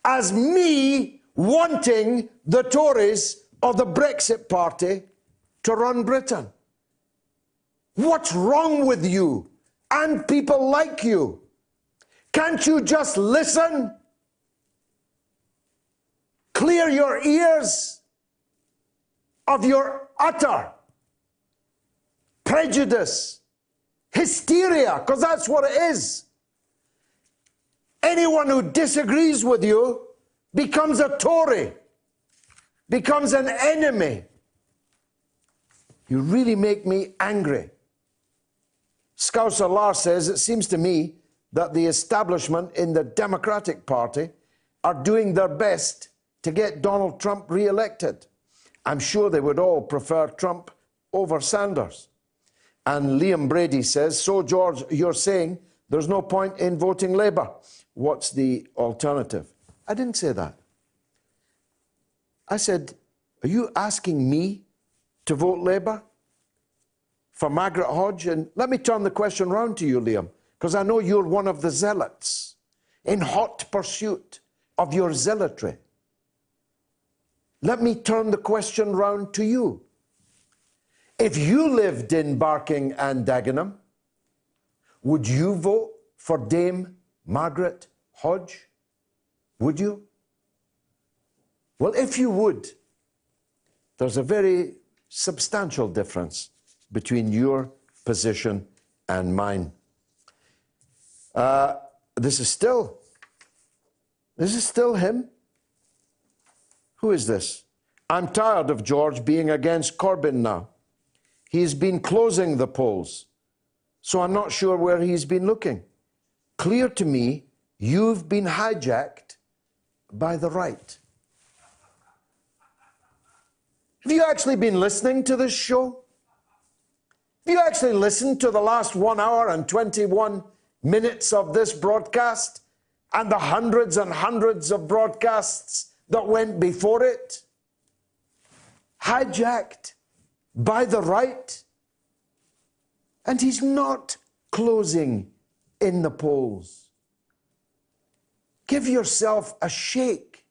as me wanting the Tories or the Brexit Party to run Britain. What's wrong with you and people like you? Can't you just listen? Clear your ears of your utter prejudice, hysteria, because that's what it is. Anyone who disagrees with you becomes a Tory, becomes an enemy. You really make me angry. Scouser Lars says, it seems to me that the establishment in the Democratic Party are doing their best to get Donald Trump re-elected. I'm sure they would all prefer Trump over Sanders. And Liam Brady says, so George, you're saying there's no point in voting Labour. What's the alternative? I didn't say that. I said, are you asking me to vote Labour for Margaret Hodge? And let me turn the question round to you, Liam, because I know you're one of the zealots in hot pursuit of your zealotry. Let me turn the question round to you. If you lived in Barking and Dagenham, would you vote for Dame Margaret Hodge? Would you? Well, if you would, there's a very substantial difference between your position and mine. This is still him. Who is this? I'm tired of George being against Corbyn now. He's been closing the polls, so I'm not sure where he's been looking. Clear to me, you've been hijacked by the right. Have you actually been listening to this show? Have you actually listened to the last 1 hour and 21 minutes of this broadcast and the hundreds and hundreds of broadcasts that went before it? Hijacked by the right? And he's not closing in the polls. Give yourself a shake.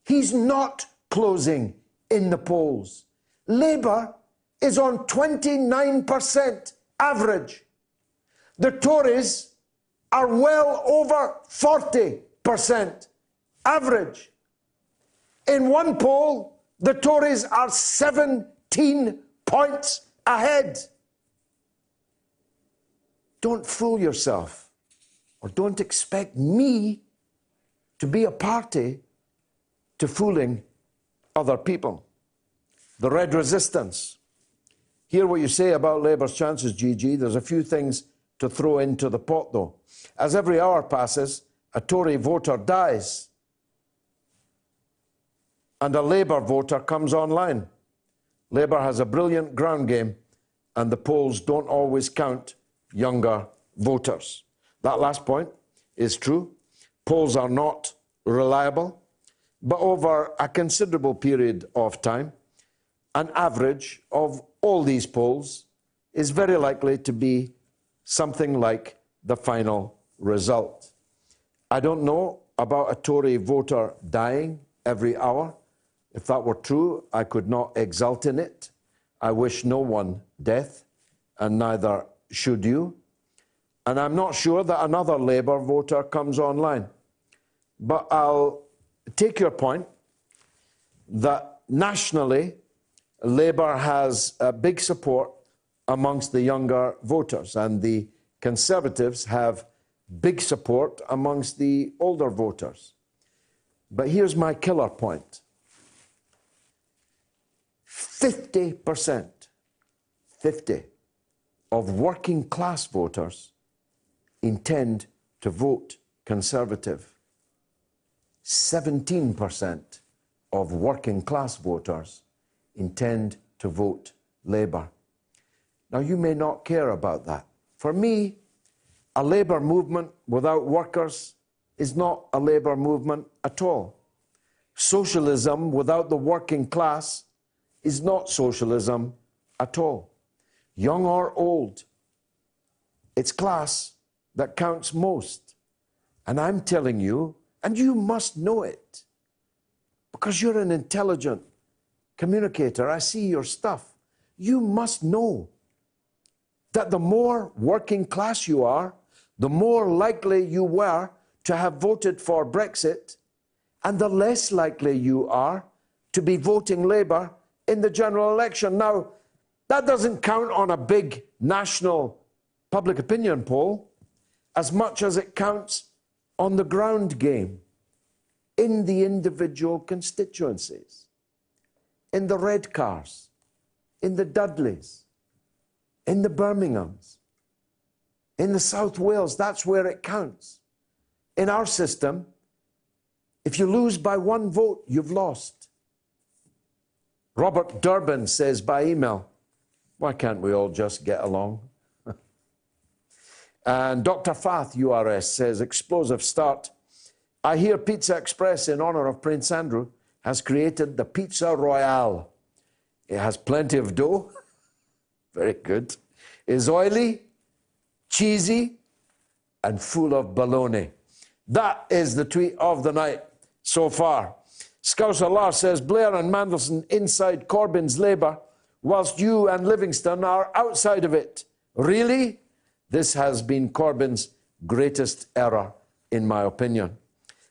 He's not closing in the polls. Labour is on 29% average. The Tories are well over 40% average. In one poll, the Tories are 17 points ahead. Don't fool yourself, or don't expect me to be a party to fooling other people. The Red Resistance. Hear what you say about Labour's chances, GG. There's a few things to throw into the pot, though. As every hour passes, a Tory voter dies and a Labour voter comes online. Labour has a brilliant ground game and the polls don't always count younger voters. That last point is true. Polls are not reliable, but over a considerable period of time, an average of all these polls is very likely to be something like the final result. I don't know about a Tory voter dying every hour. If that were true, I could not exult in it. I wish no one death, and neither should you. And I'm not sure that another Labour voter comes online. But I'll take your point that nationally, Labour has a big support amongst the younger voters, and the Conservatives have big support amongst the older voters. But here's my killer point. 50%, 50 of working class voters intend to vote Conservative. 17% of working class voters intend to vote Labour. Now, you may not care about that. For me, a Labour movement without workers is not a Labour movement at all. Socialism without the working class is not socialism at all. Young or old, it's class that counts most. And I'm telling you, and you must know it, because you're an intelligent communicator. I see your stuff. You must know that the more working class you are, the more likely you were to have voted for Brexit, and the less likely you are to be voting Labour in the general election. Now, that doesn't count on a big national public opinion poll as much as it counts on the ground game in the individual constituencies, in the Redcars, in the Dudleys, in the Birminghams, in the South Wales. That's where it counts. In our system, if you lose by one vote, you've lost. Robert Durbin says by email, why can't we all just get along? And Dr. Fath, URS, says, explosive start. I hear Pizza Express, in honour of Prince Andrew, has created the Pizza Royale. It has plenty of dough. Very good. Is oily, cheesy, and full of baloney. That is the tweet of the night so far. Scouser Lars says, Blair and Mandelson inside Corbyn's Labour, whilst you and Livingston are outside of it. Really? This has been Corbyn's greatest error, in my opinion.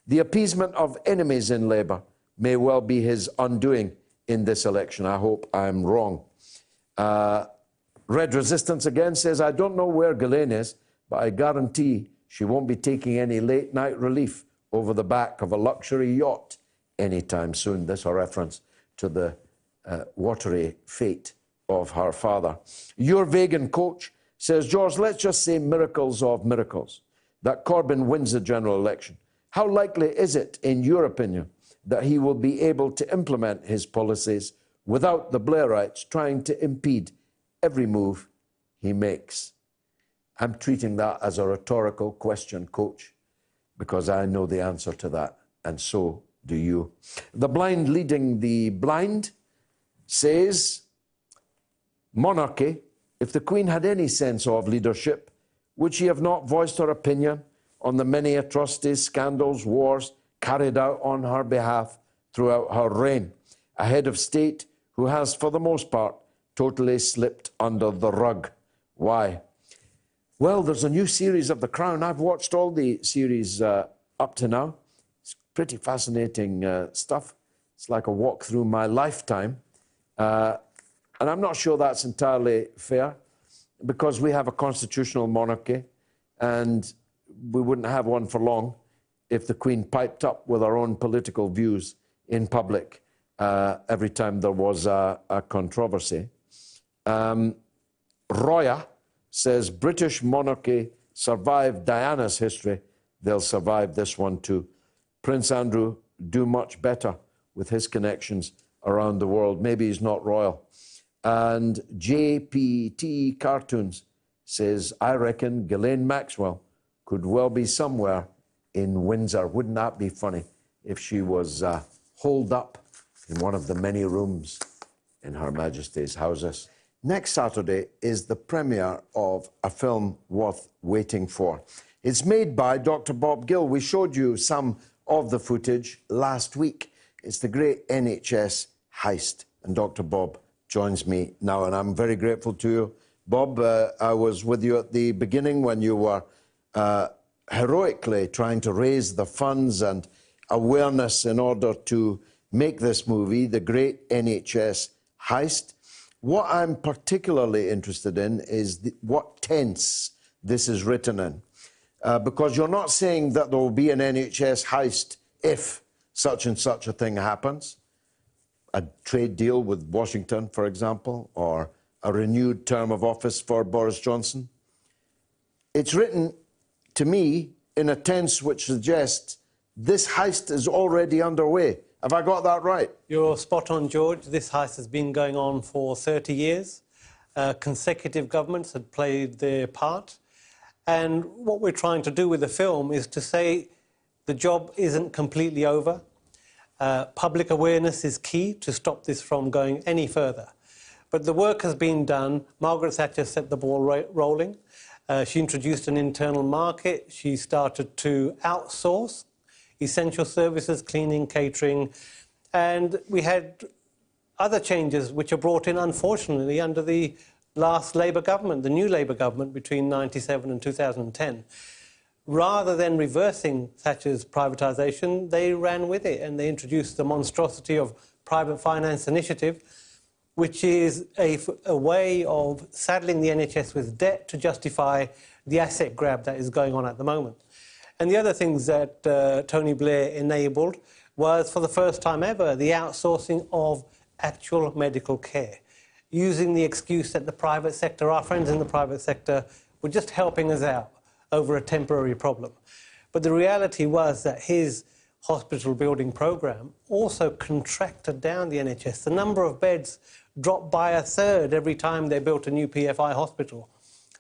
The appeasement of enemies in Labour may well be his undoing in this election. I hope I'm wrong. Red Resistance again says, I don't know where Ghislaine is, but I guarantee she won't be taking any late-night relief over the back of a luxury yacht anytime soon. This a reference to the watery fate of her father. Your vegan coach says, George, let's just say miracles of miracles, that Corbyn wins the general election. How likely is it, in your opinion, that he will be able to implement his policies without the Blairites trying to impede every move he makes? I'm treating that as a rhetorical question, Coach, because I know the answer to that, and so do you. The blind leading the blind says, monarchy, if the Queen had any sense of leadership, would she have not voiced her opinion on the many atrocities, scandals, wars carried out on her behalf throughout her reign? A head of state who has, for the most part, totally slipped under the rug. Why? Well, there's a new series of The Crown. I've watched all the series up to now. It's pretty fascinating stuff. It's like a walk through my lifetime. And I'm not sure that's entirely fair, because we have a constitutional monarchy, and we wouldn't have one for long if the Queen piped up with her own political views in public every time there was a controversy. Roya says, British monarchy survived Diana's history. They'll survive this one too. Prince Andrew do much better with his connections around the world. Maybe he's not royal. And JPT Cartoons says, I reckon Ghislaine Maxwell could well be somewhere in Windsor. Wouldn't that be funny if she was holed up in one of the many rooms in Her Majesty's houses? Next Saturday is the premiere of a film worth waiting for. It's made by Dr. Bob Gill. We showed you some of the footage last week. It's the great NHS heist, and Dr. Bob joins me now, and I'm very grateful to you. Bob, I was with you at the beginning when you were heroically trying to raise the funds and awareness in order to make this movie, The Great NHS Heist. What I'm particularly interested in is what tense this is written in, because you're not saying that there will be an NHS heist if such and such a thing happens. A trade deal with Washington, for example, or a renewed term of office for Boris Johnson. It's written, to me, in a tense which suggests this heist is already underway. Have I got that right? You're spot on, George. This heist has been going on for 30 years. Consecutive governments had played their part. And what we're trying to do with the film is to say the job isn't completely over. Public awareness is key to stop this from going any further. But the work has been done. Margaret Thatcher set the ball rolling. She introduced an internal market. She started to outsource essential services, cleaning, catering. And we had other changes which are brought in, unfortunately, under the last Labour government, the new Labour government between 1997 and 2010. Rather than reversing Thatcher's privatisation, they ran with it and they introduced the monstrosity of private finance initiative, which is a way of saddling the NHS with debt to justify the asset grab that is going on at the moment. And the other things that Tony Blair enabled was, for the first time ever, the outsourcing of actual medical care, using the excuse that the private sector, our friends in the private sector, were just helping us out over a temporary problem. But the reality was that his hospital building programme also contracted down the NHS. The number of beds dropped by a third every time they built a new PFI hospital.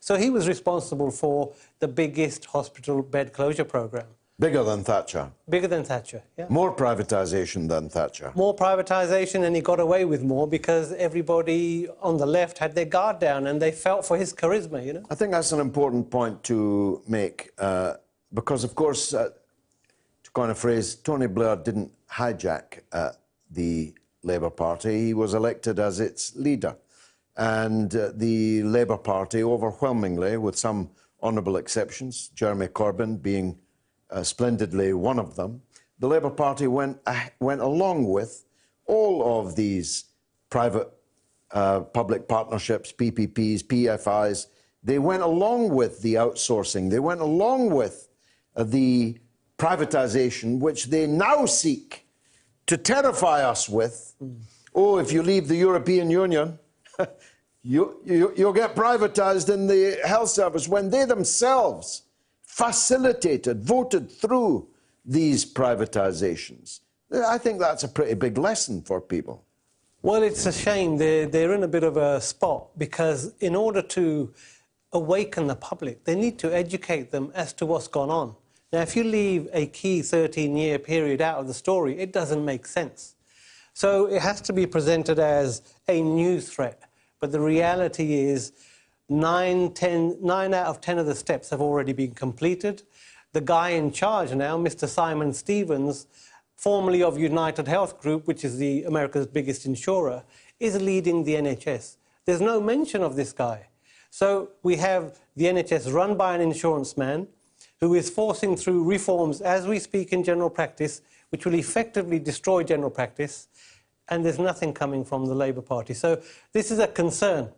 So he was responsible for the biggest hospital bed closure programme. Bigger than Thatcher. Bigger than Thatcher, yeah. More privatisation than Thatcher. More privatisation, and he got away with more because everybody on the left had their guard down and they felt for his charisma, you know. I think that's an important point to make because, of course, to coin a phrase, Tony Blair didn't hijack the Labour Party. He was elected as its leader. And the Labour Party, overwhelmingly, with some honourable exceptions, Jeremy Corbyn being splendidly one of them, the Labour Party went along with all of these private public partnerships, PPPs, PFIs. They went along with the outsourcing. They went along with the privatisation, which they now seek to terrify us with. Oh, if you leave the European Union, you'll get privatised in the health service, when they themselves facilitated, voted through these privatisations. I think that's a pretty big lesson for people. Well, it's a shame. They're in a bit of a spot because in order to awaken the public, they need to educate them as to what's gone on. Now, if you leave a key 13-year period out of the story, it doesn't make sense. So it has to be presented as a new threat. But the reality is 9 out of 10 of the steps have already been completed. The guy in charge now, Mr. Simon Stevens, formerly of United Health Group, which is America's biggest insurer, is leading the NHS. There's no mention of this guy. So we have the NHS run by an insurance man who is forcing through reforms as we speak in general practice, which will effectively destroy general practice, and there's nothing coming from the Labour Party. So this is a concern.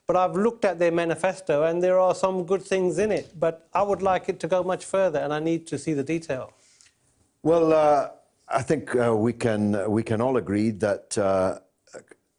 But I've looked at their manifesto and there are some good things in it, but I would like it to go much further and I need to see the detail. Well, I think we can all agree that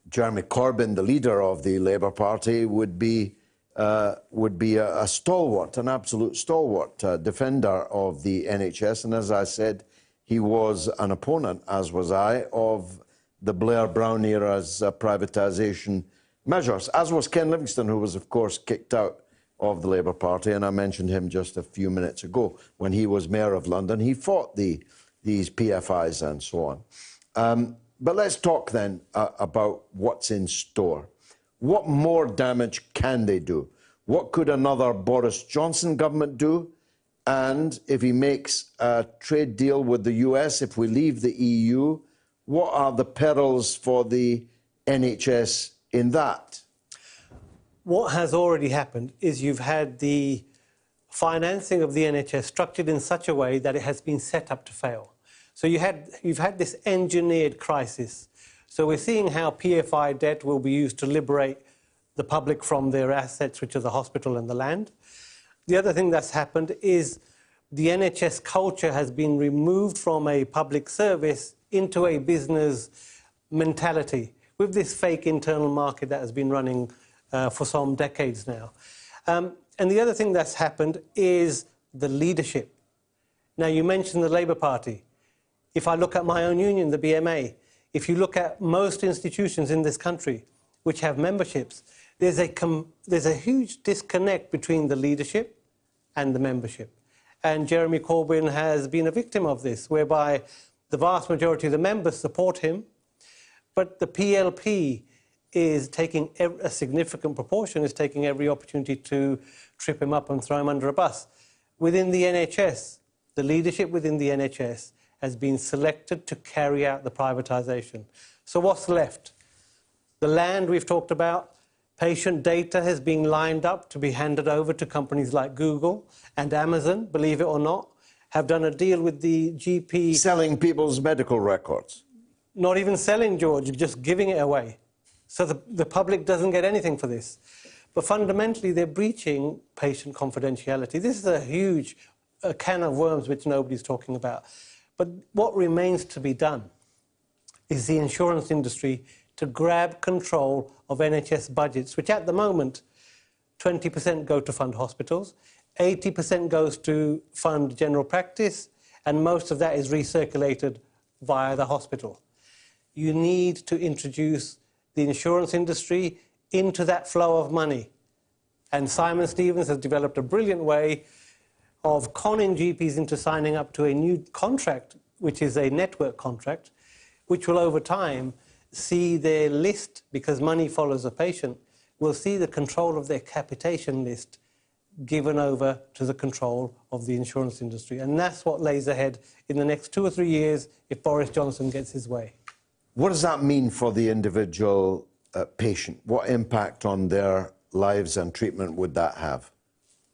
Jeremy Corbyn, the leader of the Labour Party, would be a stalwart, an absolute stalwart defender of the NHS. And as I said, he was an opponent, as was I, of the Blair-Brown era's privatisation measures, as was Ken Livingstone, who was, of course, kicked out of the Labour Party. And I mentioned him just a few minutes ago. When he was Mayor of London, he fought these PFIs and so on. But let's talk then about what's in store. What more damage can they do? What could another Boris Johnson government do? And if he makes a trade deal with the US, if we leave the EU, what are the perils for the NHS in that? What has already happened is you've had the financing of the NHS structured in such a way that it has been set up to fail. So you've had this engineered crisis. So we're seeing how PFI debt will be used to liberate the public from their assets, which are the hospital and the land. The other thing that's happened is the NHS culture has been removed from a public service into a business mentality with this fake internal market that has been running for some decades now. And the other thing that's happened is the leadership. Now, you mentioned the Labour Party. If I look at my own union, the BMA, if you look at most institutions in this country which have memberships, there's a huge disconnect between the leadership and the membership. And Jeremy Corbyn has been a victim of this, whereby the vast majority of the members support him, but the PLP is taking a significant proportion, is taking every opportunity to trip him up and throw him under a bus. Within the NHS, the leadership within the NHS has been selected to carry out the privatisation. So what's left? The land we've talked about, patient data has been lined up to be handed over to companies like Google and Amazon, believe it or not, have done a deal with the GP... Selling people's medical records. Not even selling, George, just giving it away. So the public doesn't get anything for this. But fundamentally, they're breaching patient confidentiality. This is a huge can of worms which nobody's talking about. But what remains to be done is the insurance industry to grab control of NHS budgets, which at the moment, 20% go to fund hospitals, 80% goes to fund general practice, and most of that is recirculated via the hospital. You need to introduce the insurance industry into that flow of money. And Simon Stevens has developed a brilliant way of conning GPs into signing up to a new contract, which is a network contract, which will over time see their list, because money follows a patient, will see the control of their capitation list given over to the control of the insurance industry. And that's what lays ahead in the next 2 or 3 years if Boris Johnson gets his way. What does that mean for the individual patient? What impact on their lives and treatment would that have?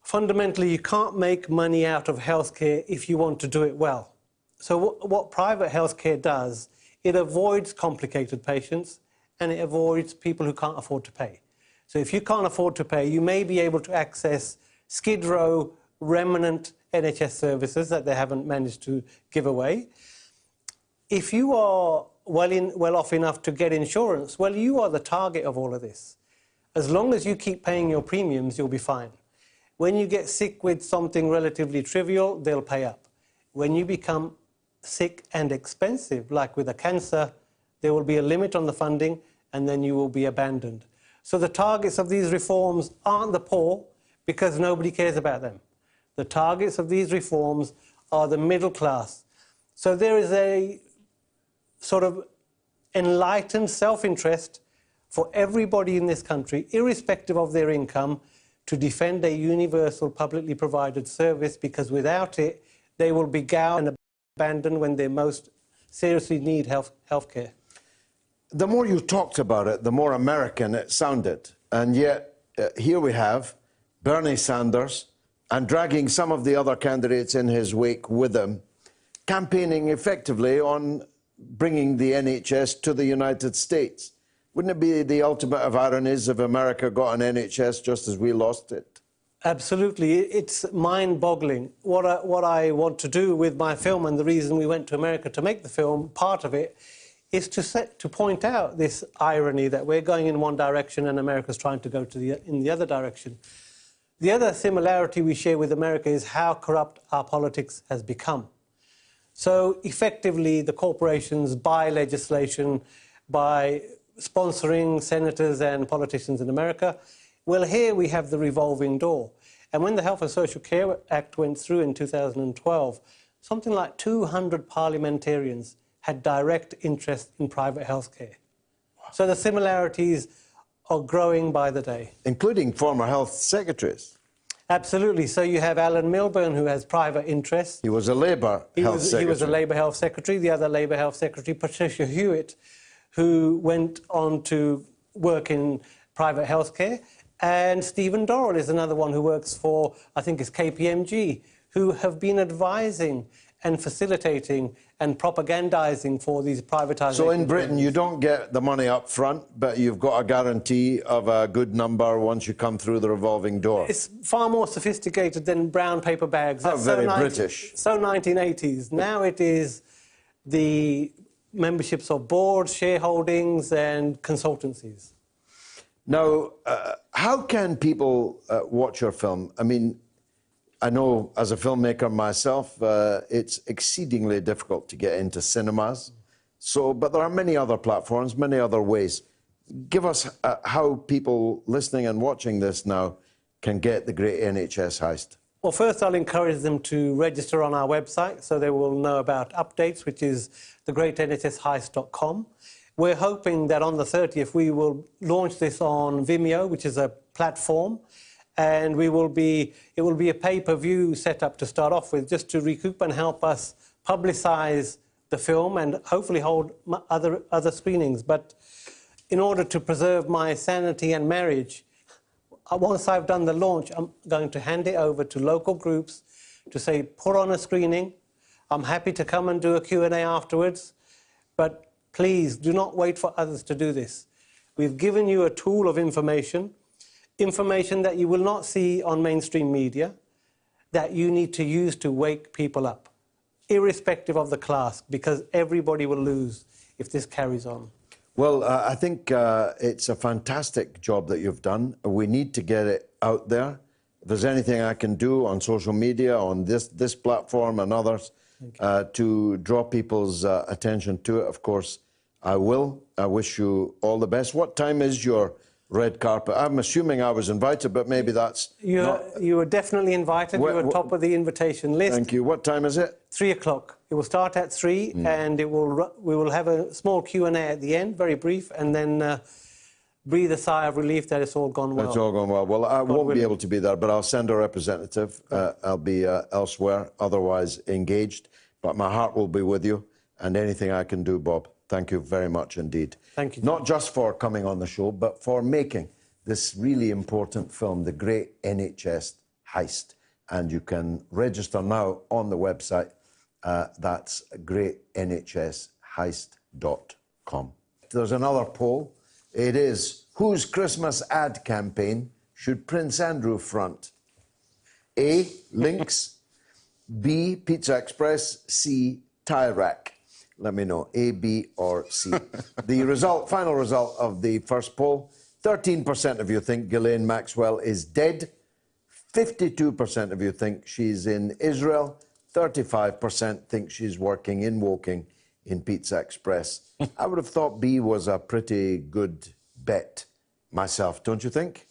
Fundamentally, you can't make money out of healthcare if you want to do it well. So what private healthcare does, it avoids complicated patients and it avoids people who can't afford to pay. So if you can't afford to pay, you may be able to access Skid Row remnant NHS services that they haven't managed to give away. If you are well off enough to get insurance, well, you are the target of all of this. As long as you keep paying your premiums, you'll be fine. When you get sick with something relatively trivial, they'll pay up. When you become sick and expensive, like with a cancer, there will be a limit on the funding and then you will be abandoned. So the targets of these reforms aren't the poor because nobody cares about them. The targets of these reforms are the middle class. So there is a sort of enlightened self-interest for everybody in this country, irrespective of their income, to defend a universal publicly provided service, because without it, they will be gouged and abandoned when they most seriously need health care. The more you talked about it, the more American it sounded. And yet, here we have Bernie Sanders, and dragging some of the other candidates in his wake with him, campaigning effectively on bringing the NHS to the United States. Wouldn't it be the ultimate of ironies if America got an NHS just as we lost it? Absolutely. It's mind-boggling. What I want to do with my film, and the reason we went to America to make the film, part of it, is to point out this irony that we're going in one direction and America's trying to go in the other direction. The other similarity we share with America is how corrupt our politics has become. So effectively, the corporations buy legislation by sponsoring senators and politicians in America. Well, here we have the revolving door. And when the Health and Social Care Act went through in 2012, something like 200 parliamentarians had direct interest in private health care. So the similarities are growing by the day. Including former health secretaries. Absolutely. So you have Alan Milburn, who has private interests. He was a Labour health secretary. He was a Labour health secretary. The other Labour health secretary, Patricia Hewitt, who went on to work in private health care. And Stephen Dorrell is another one who works for, I think it's KPMG, who have been advising and facilitating and propagandizing for these privatisation. So in Britain, you don't get the money up front, but you've got a guarantee of a good number once you come through the revolving door. It's far more sophisticated than brown paper bags. That's very British. So 1980s. Now it is the memberships of boards, shareholdings and consultancies. Now, how can people watch your film? I mean, I know as a filmmaker myself, it's exceedingly difficult to get into cinemas. But there are many other platforms, many other ways. Give us how people listening and watching this now can get the Great NHS Heist. Well, first I'll encourage them to register on our website so they will know about updates, which is thegreatnhsheist.com. We're hoping that on the 30th we will launch this on Vimeo, which is a platform, and it will be a pay-per-view setup to start off with, just to recoup and help us publicise the film and hopefully hold other screenings. But in order to preserve my sanity and marriage, once I've done the launch, I'm going to hand it over to local groups to say, put on a screening. I'm happy to come and do a Q&A afterwards, but please do not wait for others to do this. We've given you a tool of information that you will not see on mainstream media, that you need to use to wake people up, irrespective of the class, because everybody will lose if this carries on. Well, I think it's a fantastic job that you've done. We need to get it out there. If there's anything I can do on social media, on this platform and others, to draw people's attention to it, of course, I will. I wish you all the best. What time is your red carpet. I'm assuming I was invited, but maybe that's You were definitely invited. You were top of the invitation list. Thank you. What time is it? 3 o'clock. It will start at 3, and we will have a small Q&A at the end, very brief, and then breathe a sigh of relief that it's all gone well. It's all gone well. Well, I won't be able to be there, but I'll send a representative. I'll be elsewhere, otherwise engaged, but my heart will be with you, and anything I can do, Bob. Thank you very much indeed. Thank you. Not just for coming on the show, but for making this really important film, The Great NHS Heist. And you can register now on the website. That's greatnhsheist.com. There's another poll. It is, whose Christmas ad campaign should Prince Andrew front? A, Lynx, B, Pizza Express, C, Tie Rack. Let me know, A, B, or C. The final result of the first poll, 13% of you think Ghislaine Maxwell is dead. 52% of you think she's in Israel. 35% think she's working in Woking in Pizza Express. I would have thought B was a pretty good bet myself, don't you think?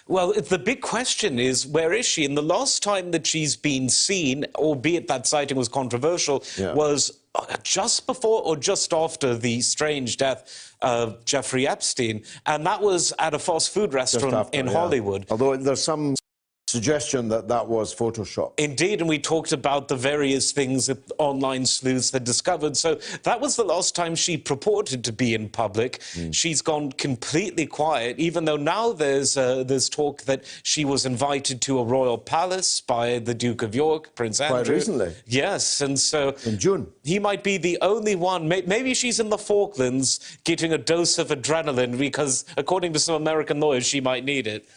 Well, the big question is, where is she? And the last time that she's been seen, albeit that sighting was controversial, was just before or just after the strange death of Jeffrey Epstein. And that was at a fast food restaurant in Hollywood. Although there's some suggestion that that was Photoshop. Indeed, and we talked about the various things that online sleuths had discovered. So that was the last time she purported to be in public. She's gone completely quiet, even though now there's talk that she was invited to a royal palace by the Duke of York, Prince Andrew. Quite recently. Yes, and so... in June. He might be the only one. Maybe she's in the Falklands getting a dose of adrenaline because, according to some American lawyers, she might need it.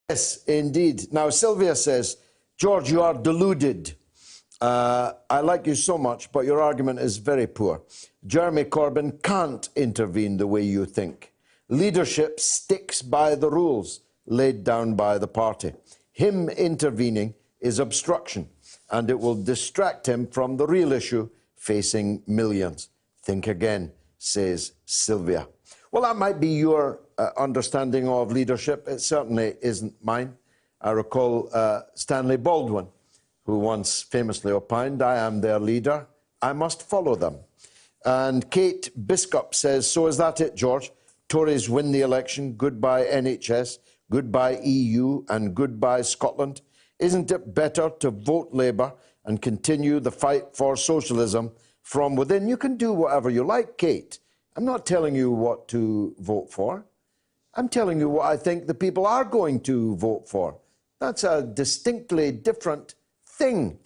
Yes, indeed. Now, Sylvia says, George, you are deluded. I like you so much, but your argument is very poor. Jeremy Corbyn can't intervene the way you think. Leadership sticks by the rules laid down by the party. Him intervening is obstruction, and it will distract him from the real issue facing millions. Think again, says Sylvia. Well, that might be your understanding of leadership. It certainly isn't mine. I recall Stanley Baldwin, who once famously opined, I am their leader, I must follow them. And Kate Biscop says, so is that it, George? Tories win the election, goodbye NHS, goodbye EU, and goodbye Scotland. Isn't it better to vote Labour and continue the fight for socialism from within? You can do whatever you like, Kate. I'm not telling you what to vote for. I'm telling you what I think the people are going to vote for. That's a distinctly different thing.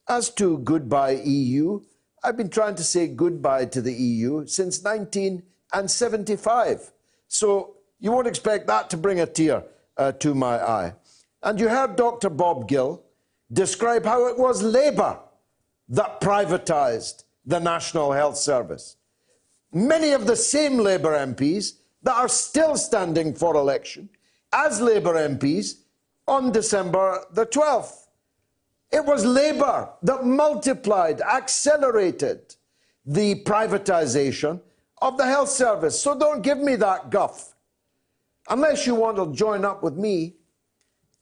As to goodbye EU, I've been trying to say goodbye to the EU since 1975. So you won't expect that to bring a tear to my eye. And you heard Dr. Bob Gill describe how it was Labour that privatised the National Health Service. Many of the same Labour MPs that are still standing for election as Labour MPs on December the 12th. It was Labour that multiplied, accelerated the privatisation of the health service. So don't give me that guff. Unless you want to join up with me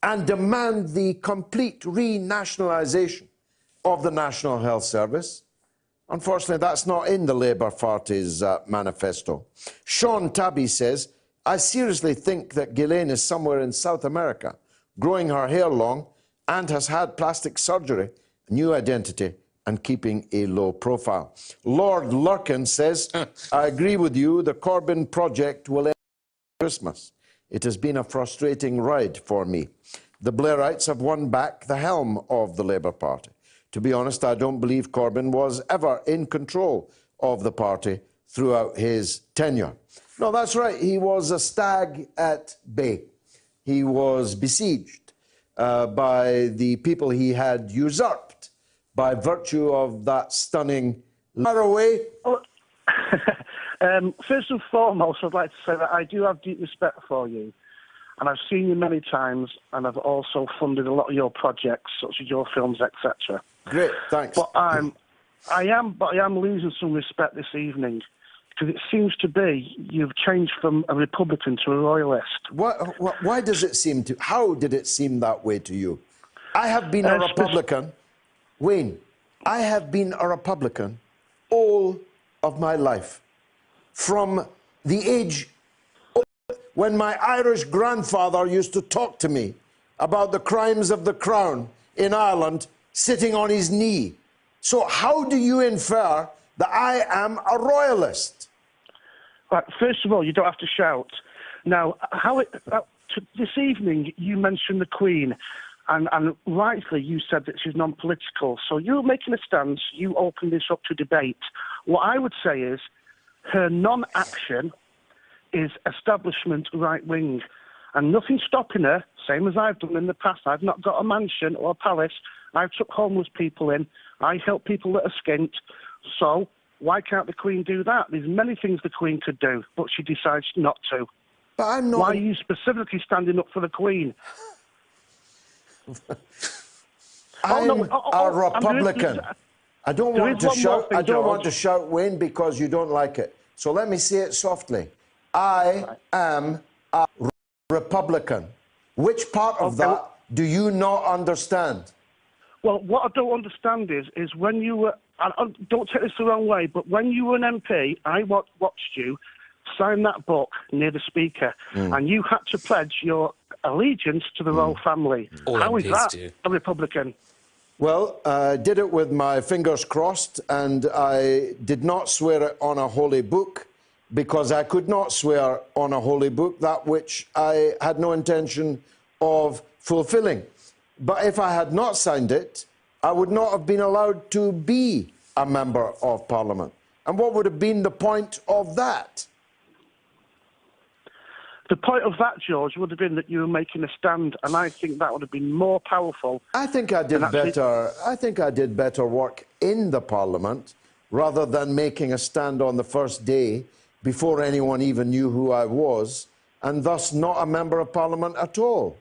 and demand the complete renationalisation of the National Health Service. Unfortunately, that's not in the Labour Party's manifesto. Sean Tabby says, I seriously think that Ghislaine is somewhere in South America, growing her hair long and has had plastic surgery, a new identity, and keeping a low profile. Lord Lurkin says, I agree with you, the Corbyn project will end Christmas. It has been a frustrating ride for me. The Blairites have won back the helm of the Labour Party. To be honest, I don't believe Corbyn was ever in control of the party throughout his tenure. No, that's right. He was a stag at bay. He was besieged by the people he had usurped by virtue of that stunning away. First and foremost, I'd like to say that I do have deep respect for you. And I've seen you many times, and I've also funded a lot of your projects, such as your films, etc. Great, thanks. But I am losing some respect this evening Because it seems to be you've changed from a Republican to a Royalist. Why does it seem to? How did it seem that way to you? I have been a Republican, Wayne. I have been a Republican all of my life, from the age when my Irish grandfather used to talk to me about the crimes of the Crown in Ireland, sitting on his knee. So how do you infer that I am a Royalist? Right, first of all, you don't have to shout. Now, this evening you mentioned the Queen, and rightly you said that she's non-political. So you're making a stance, you open this up to debate. What I would say is her non-action is establishment right-wing, and nothing stopping her, same as I've done in the past. I've not got a mansion or a palace. I've took homeless people in. I help people that are skint. So why can't the Queen do that? There's many things the Queen could do, but she decides not to. But I'm not. Why are you specifically standing up for the Queen? I'm a Republican. I don't want to shout. I don't want to shout, Wayne, because you don't like it. So let me say it softly. I am a Republican. Which part of that do you not understand? Well, what I don't understand is when you were, and don't take this the wrong way, but when you were an MP, I watched you sign that book near the Speaker, and you had to pledge your allegiance to the royal family. How is that a Republican? Well, I did it with my fingers crossed, and I did not swear it on a holy book, because I could not swear on a holy book that which I had no intention of fulfilling. But if I had not signed it, I would not have been allowed to be a member of Parliament. And what would have been the point of that? The point of that, George, would have been that you were making a stand, and I think that would have been more powerful. I think I did better. I think I did better work in the Parliament rather than making a stand on the first day before anyone even knew who I was, and thus not a member of Parliament at all.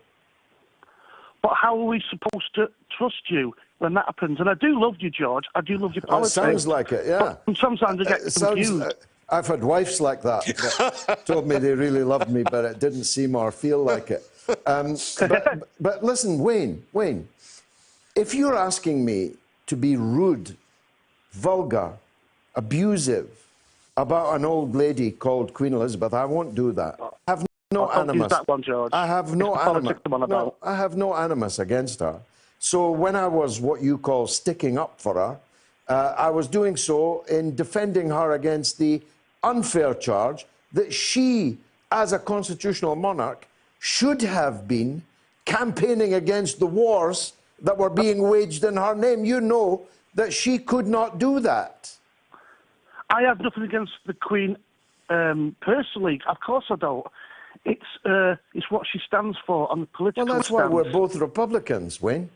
But how are we supposed to trust you when that happens? And I do love you, George. I do love your politics. Sounds like it, yeah. But sometimes I get confused. I've had wives like that told me they really loved me, but it didn't seem or feel like it. But listen, Wayne, if you're asking me to be rude, vulgar, abusive about an old lady called Queen Elizabeth, I won't do that. I have no animus. That one, George. I have no animus. No, I have no animus against her. So when I was what you call sticking up for her, I was doing so in defending her against the unfair charge that she, as a constitutional monarch, should have been campaigning against the wars that were being waged in her name. You know that she could not do that. I have nothing against the Queen personally. Of course I don't. It's what she stands for on the political Well, that's why we're both Republicans, Wayne.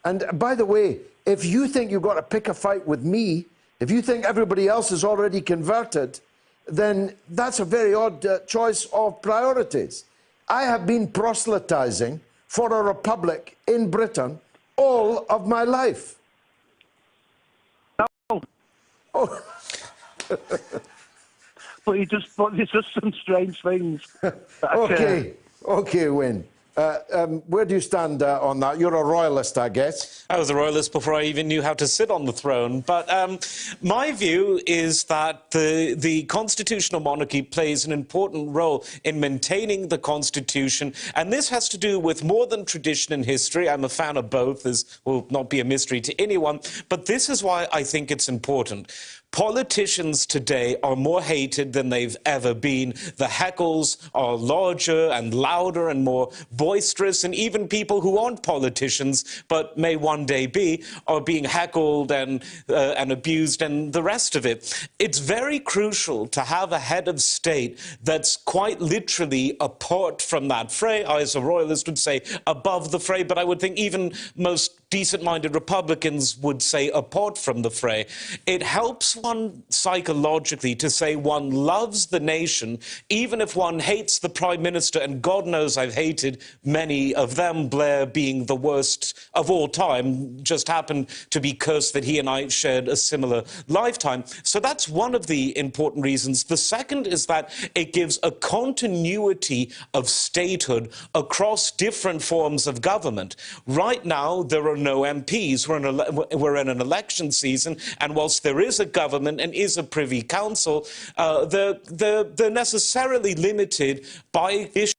And by the way, if you think you've got to pick a fight with me, if you think everybody else is already converted, then that's a very odd choice of priorities. I have been proselytizing for a republic in Britain all of my life. No. Oh. But it's just some strange things. Okay, Wayne. Where do you stand on that? You're a royalist, I guess. I was a royalist before I even knew how to sit on the throne. But my view is that the constitutional monarchy plays an important role in maintaining the constitution. And this has to do with more than tradition and history. I'm a fan of both, as will not be a mystery to anyone. But this is why I think it's important. Politicians today are more hated than they've ever been. The heckles are larger and louder and more boisterous, and even people who aren't politicians but may one day be are being heckled and abused and the rest of it. It's very crucial to have a head of state that's quite literally apart from that fray. I, as a royalist, would say above the fray, but I would think even most decent-minded Republicans would say apart from the fray. It helps one psychologically to say one loves the nation, even if one hates the Prime Minister, and God knows I've hated many of them, Blair being the worst of all time, just happened to be cursed that he and I shared a similar lifetime. So that's one of the important reasons. The second is that it gives a continuity of statehood across different forms of government. Right now, there are no MPs. We're in an election season, and whilst there is a government and is a Privy Council, they're necessarily limited by issues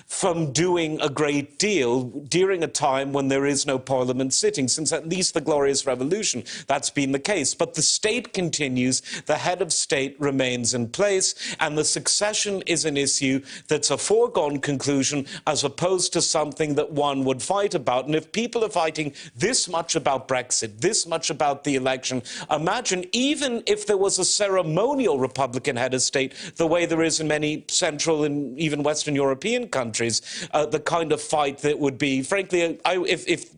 from doing a great deal during a time when there is no parliament sitting. Since at least the Glorious Revolution, that's been the case. But the state continues, the head of state remains in place, and the succession is an issue that's a foregone conclusion as opposed to something that one would fight about. And if people are fighting this much about Brexit, this much about the election, imagine even if there was a ceremonial Republican head of state, the way there is in many Central and even Western European countries, the kind of fight that would be, frankly, if it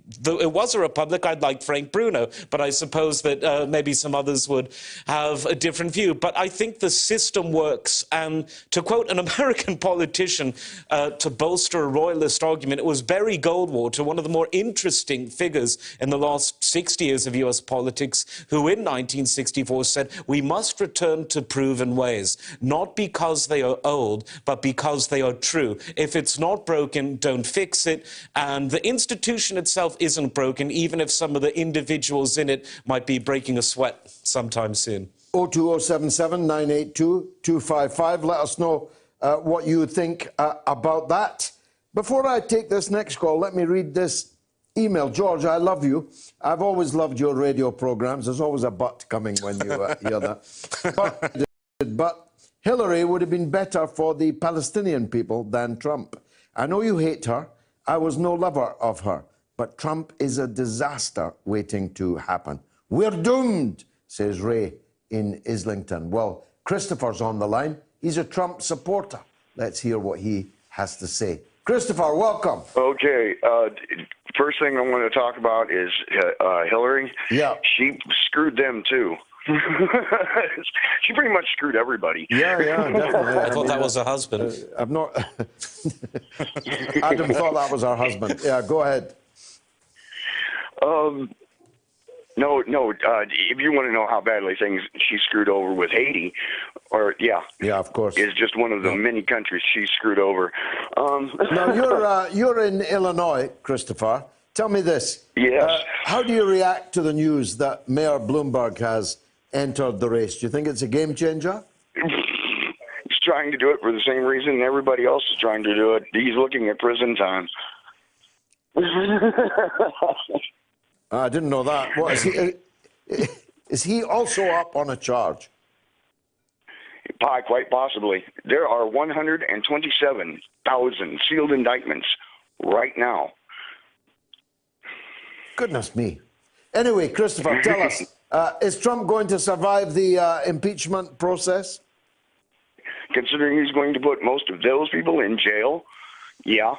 was a republic, I'd like Frank Bruno, but I suppose that maybe some others would have a different view. But I think the system works, and to quote an American politician to bolster a royalist argument, it was Barry Goldwater, one of the more interesting figures in the last 60 years of US politics, who in 1964 said, we must return to proven ways, not because they are old, but because they are true. If it's not broken, don't fix it. And the institution itself isn't broken, even if some of the individuals in it might be breaking a sweat sometime soon. 02077 982 255. Let us know what you think about that. Before I take this next call, let me read this email. George, I love you. I've always loved your radio programs. There's always a but coming when you hear that. But Hillary would have been better for the Palestinian people than Trump. I know you hate her. I was no lover of her. But Trump is a disaster waiting to happen. We're doomed, says Ray in Islington. Well, Christopher's on the line. He's a Trump supporter. Let's hear what he has to say. Christopher, welcome. Okay. First thing I want to talk about is Hillary. Yeah. She screwed them, too. She pretty much screwed everybody. Yeah, definitely. I thought that was her husband. I'm not... Adam thought that was her husband. Yeah, go ahead. No. If you want to know how badly she screwed over with Haiti, yeah, of course, is just one of the many countries she screwed over. Now you're in Illinois, Christopher. Tell me this. Yes. How do you react to the news that Mayor Bloomberg has entered the race? Do you think it's a game changer? He's trying to do it for the same reason everybody else is trying to do it. He's looking at prison time. I didn't know that. What is he also up on a charge? Quite possibly. There are 127,000 sealed indictments right now. Goodness me. Anyway, Christopher, tell us, is Trump going to survive the impeachment process? Considering he's going to put most of those people in jail, yeah.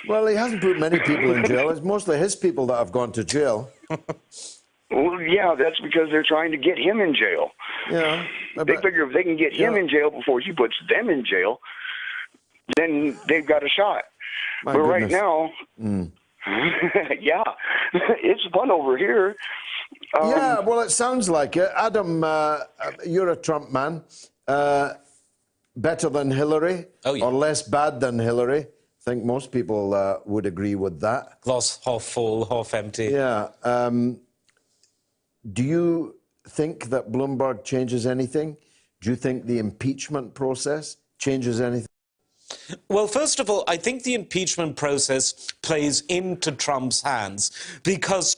Well, he hasn't put many people in jail. It's mostly his people that have gone to jail. Well, yeah, that's because they're trying to get him in jail. Yeah. They figure if they can get him in jail before he puts them in jail, then they've got a shot. My but goodness. Right now, yeah, it's fun over here. Yeah, well, it sounds like it. Adam, you're a Trump man. Better than Hillary, or less bad than Hillary? I think most people would agree with that. Glass half full, half empty. Yeah. Do you think that Bloomberg changes anything? Do you think the impeachment process changes anything? Well, first of all, I think the impeachment process plays into Trump's hands because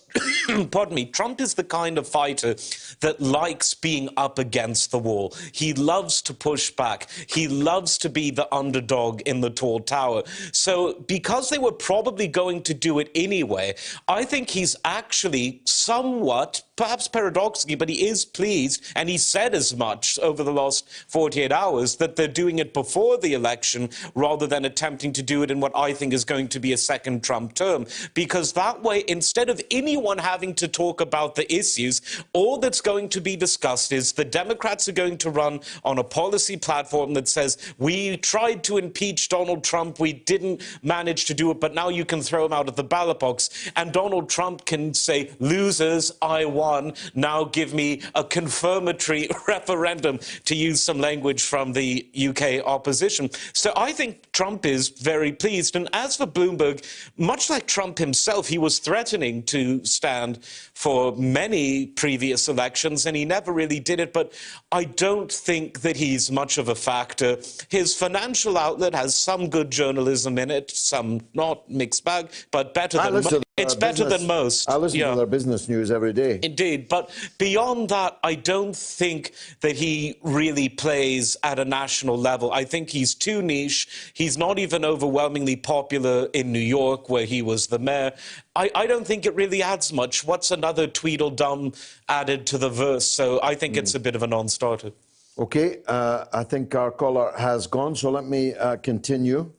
pardon me, Trump is the kind of fighter that likes being up against the wall. He loves to push back. He loves to be the underdog in the tall tower. So because they were probably going to do it anyway, I think he's actually somewhat, perhaps paradoxically, but he is pleased, and he said as much over the last 48 hours, that they're doing it before the election rather than attempting to do it in what I think is going to be a second Trump term. Because that way, instead of anyone having to talk about the issues, all that's going to be discussed is the Democrats are going to run on a policy platform that says, we tried to impeach Donald Trump, we didn't manage to do it, but now you can throw him out of the ballot box. And Donald Trump can say, losers, I won, now give me a confirmatory referendum, to use some language from the UK opposition. So I think Trump is very pleased. And as for Bloomberg, much like Trump himself, he was threatening to stand for many previous elections, and he never really did it. But I don't think that he's much of a factor. His financial outlet has some good journalism in it, some not, mixed bag, but better than it's better than most. I listen to their business news every day. Indeed. But beyond that, I don't think that he really plays at a national level. I think he's too niche. He's not even overwhelmingly popular in New York, where he was the mayor. I don't think it really adds much. What's another Tweedledum added to the verse? So I think it's a bit of a non-starter. OK, I think our caller has gone, so let me continue.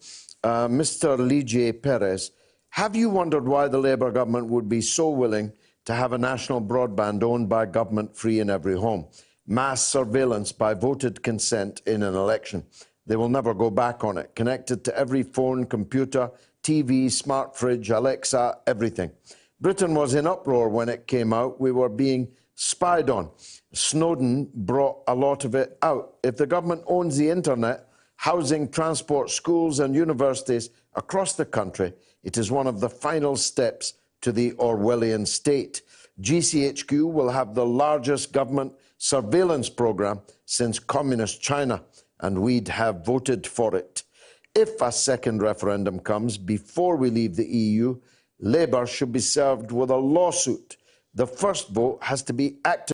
Mr. Lee J. Perez, have you wondered why the Labour government would be so willing to have a national broadband owned by government free in every home? Mass surveillance by voted consent in an election. They will never go back on it. Connected to every phone, computer, TV, smart fridge, Alexa, everything. Britain was in uproar when it came out. We were being spied on. Snowden brought a lot of it out. If the government owns the internet, housing, transport, schools and universities across the country, it is one of the final steps to the Orwellian state. GCHQ will have the largest government surveillance program since communist China, and we'd have voted for it. If a second referendum comes before we leave the EU, Labour should be served with a lawsuit. The first vote has to be actively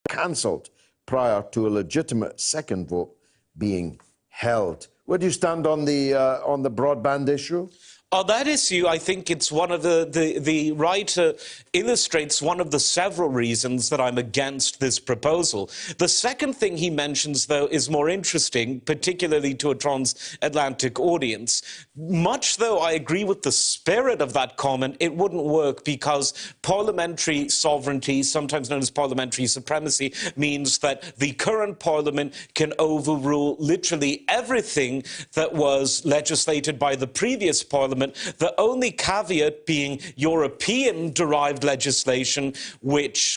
cancelled prior to a legitimate second vote being held. Where do you stand on the broadband issue? On that issue, I think it's one of the writer illustrates one of the several reasons that I'm against this proposal. The second thing he mentions, though, is more interesting, particularly to a transatlantic audience. Much though I agree with the spirit of that comment, it wouldn't work because parliamentary sovereignty, sometimes known as parliamentary supremacy, means that the current parliament can overrule literally everything that was legislated by the previous parliament. The only caveat being European-derived legislation, which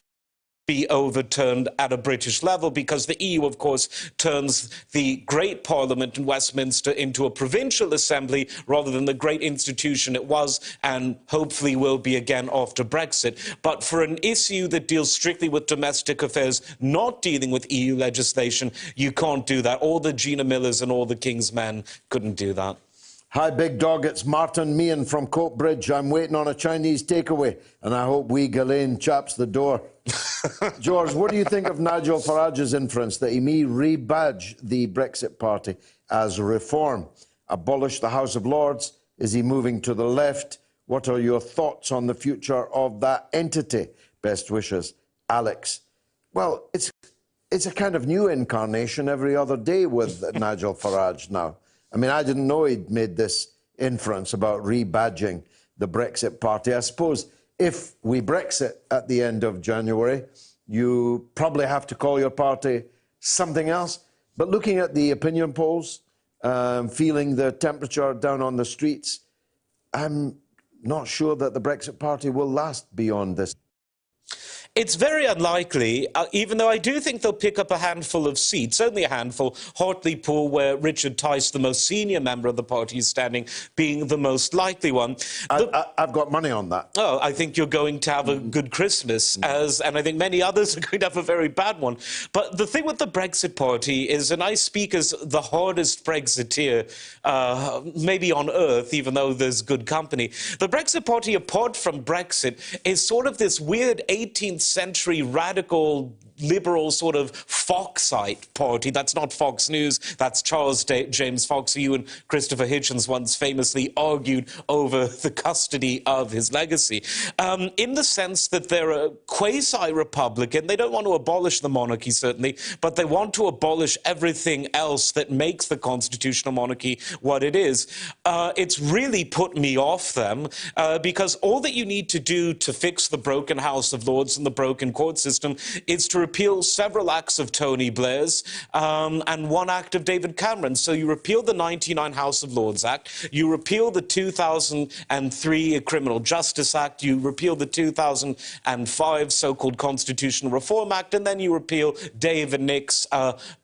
be overturned at a British level, because the EU, of course, turns the great parliament in Westminster into a provincial assembly rather than the great institution it was and hopefully will be again after Brexit. But for an issue that deals strictly with domestic affairs, not dealing with EU legislation, you can't do that. All the Gina Millers and all the King's men couldn't do that. Hi, big dog. It's Martin Meehan from Coatbridge. I'm waiting on a Chinese takeaway, and I hope wee Ghislaine chaps the door. George, what do you think of Nigel Farage's inference that he may rebadge the Brexit Party as Reform? Abolish the House of Lords? Is he moving to the left? What are your thoughts on the future of that entity? Best wishes, Alex. Well, it's a kind of new incarnation every other day with Nigel Farage now. I mean, I didn't know he'd made this inference about rebadging the Brexit Party. I suppose if we Brexit at the end of January, you probably have to call your party something else. But looking at the opinion polls, feeling the temperature down on the streets, I'm not sure that the Brexit Party will last beyond this. It's very unlikely, even though I do think they'll pick up a handful of seats, only a handful. Hartlepool, where Richard Tice, the most senior member of the party, is standing, being the most likely one. I've got money on that. Oh, I think you're going to have a good Christmas, and I think many others are going to have a very bad one. But the thing with the Brexit Party is, and I speak as the hardest Brexiteer maybe on earth, even though there's good company, the Brexit Party, apart from Brexit, is sort of this weird 18th century radical liberal sort of Foxite party. That's not Fox News, that's Charles James Fox, who you and Christopher Hitchens once famously argued over the custody of his legacy. In the sense that they're a quasi-republican, they don't want to abolish the monarchy, certainly, but they want to abolish everything else that makes the constitutional monarchy what it is. It's really put me off them, because all that you need to do to fix the broken House of Lords and the broken court system is to repeal several acts of Tony Blair's and one act of David Cameron. So you repeal the 99 House of Lords Act, you repeal the 2003 Criminal Justice Act, you repeal the 2005 so-called Constitutional Reform Act, and then you repeal Dave and Nick's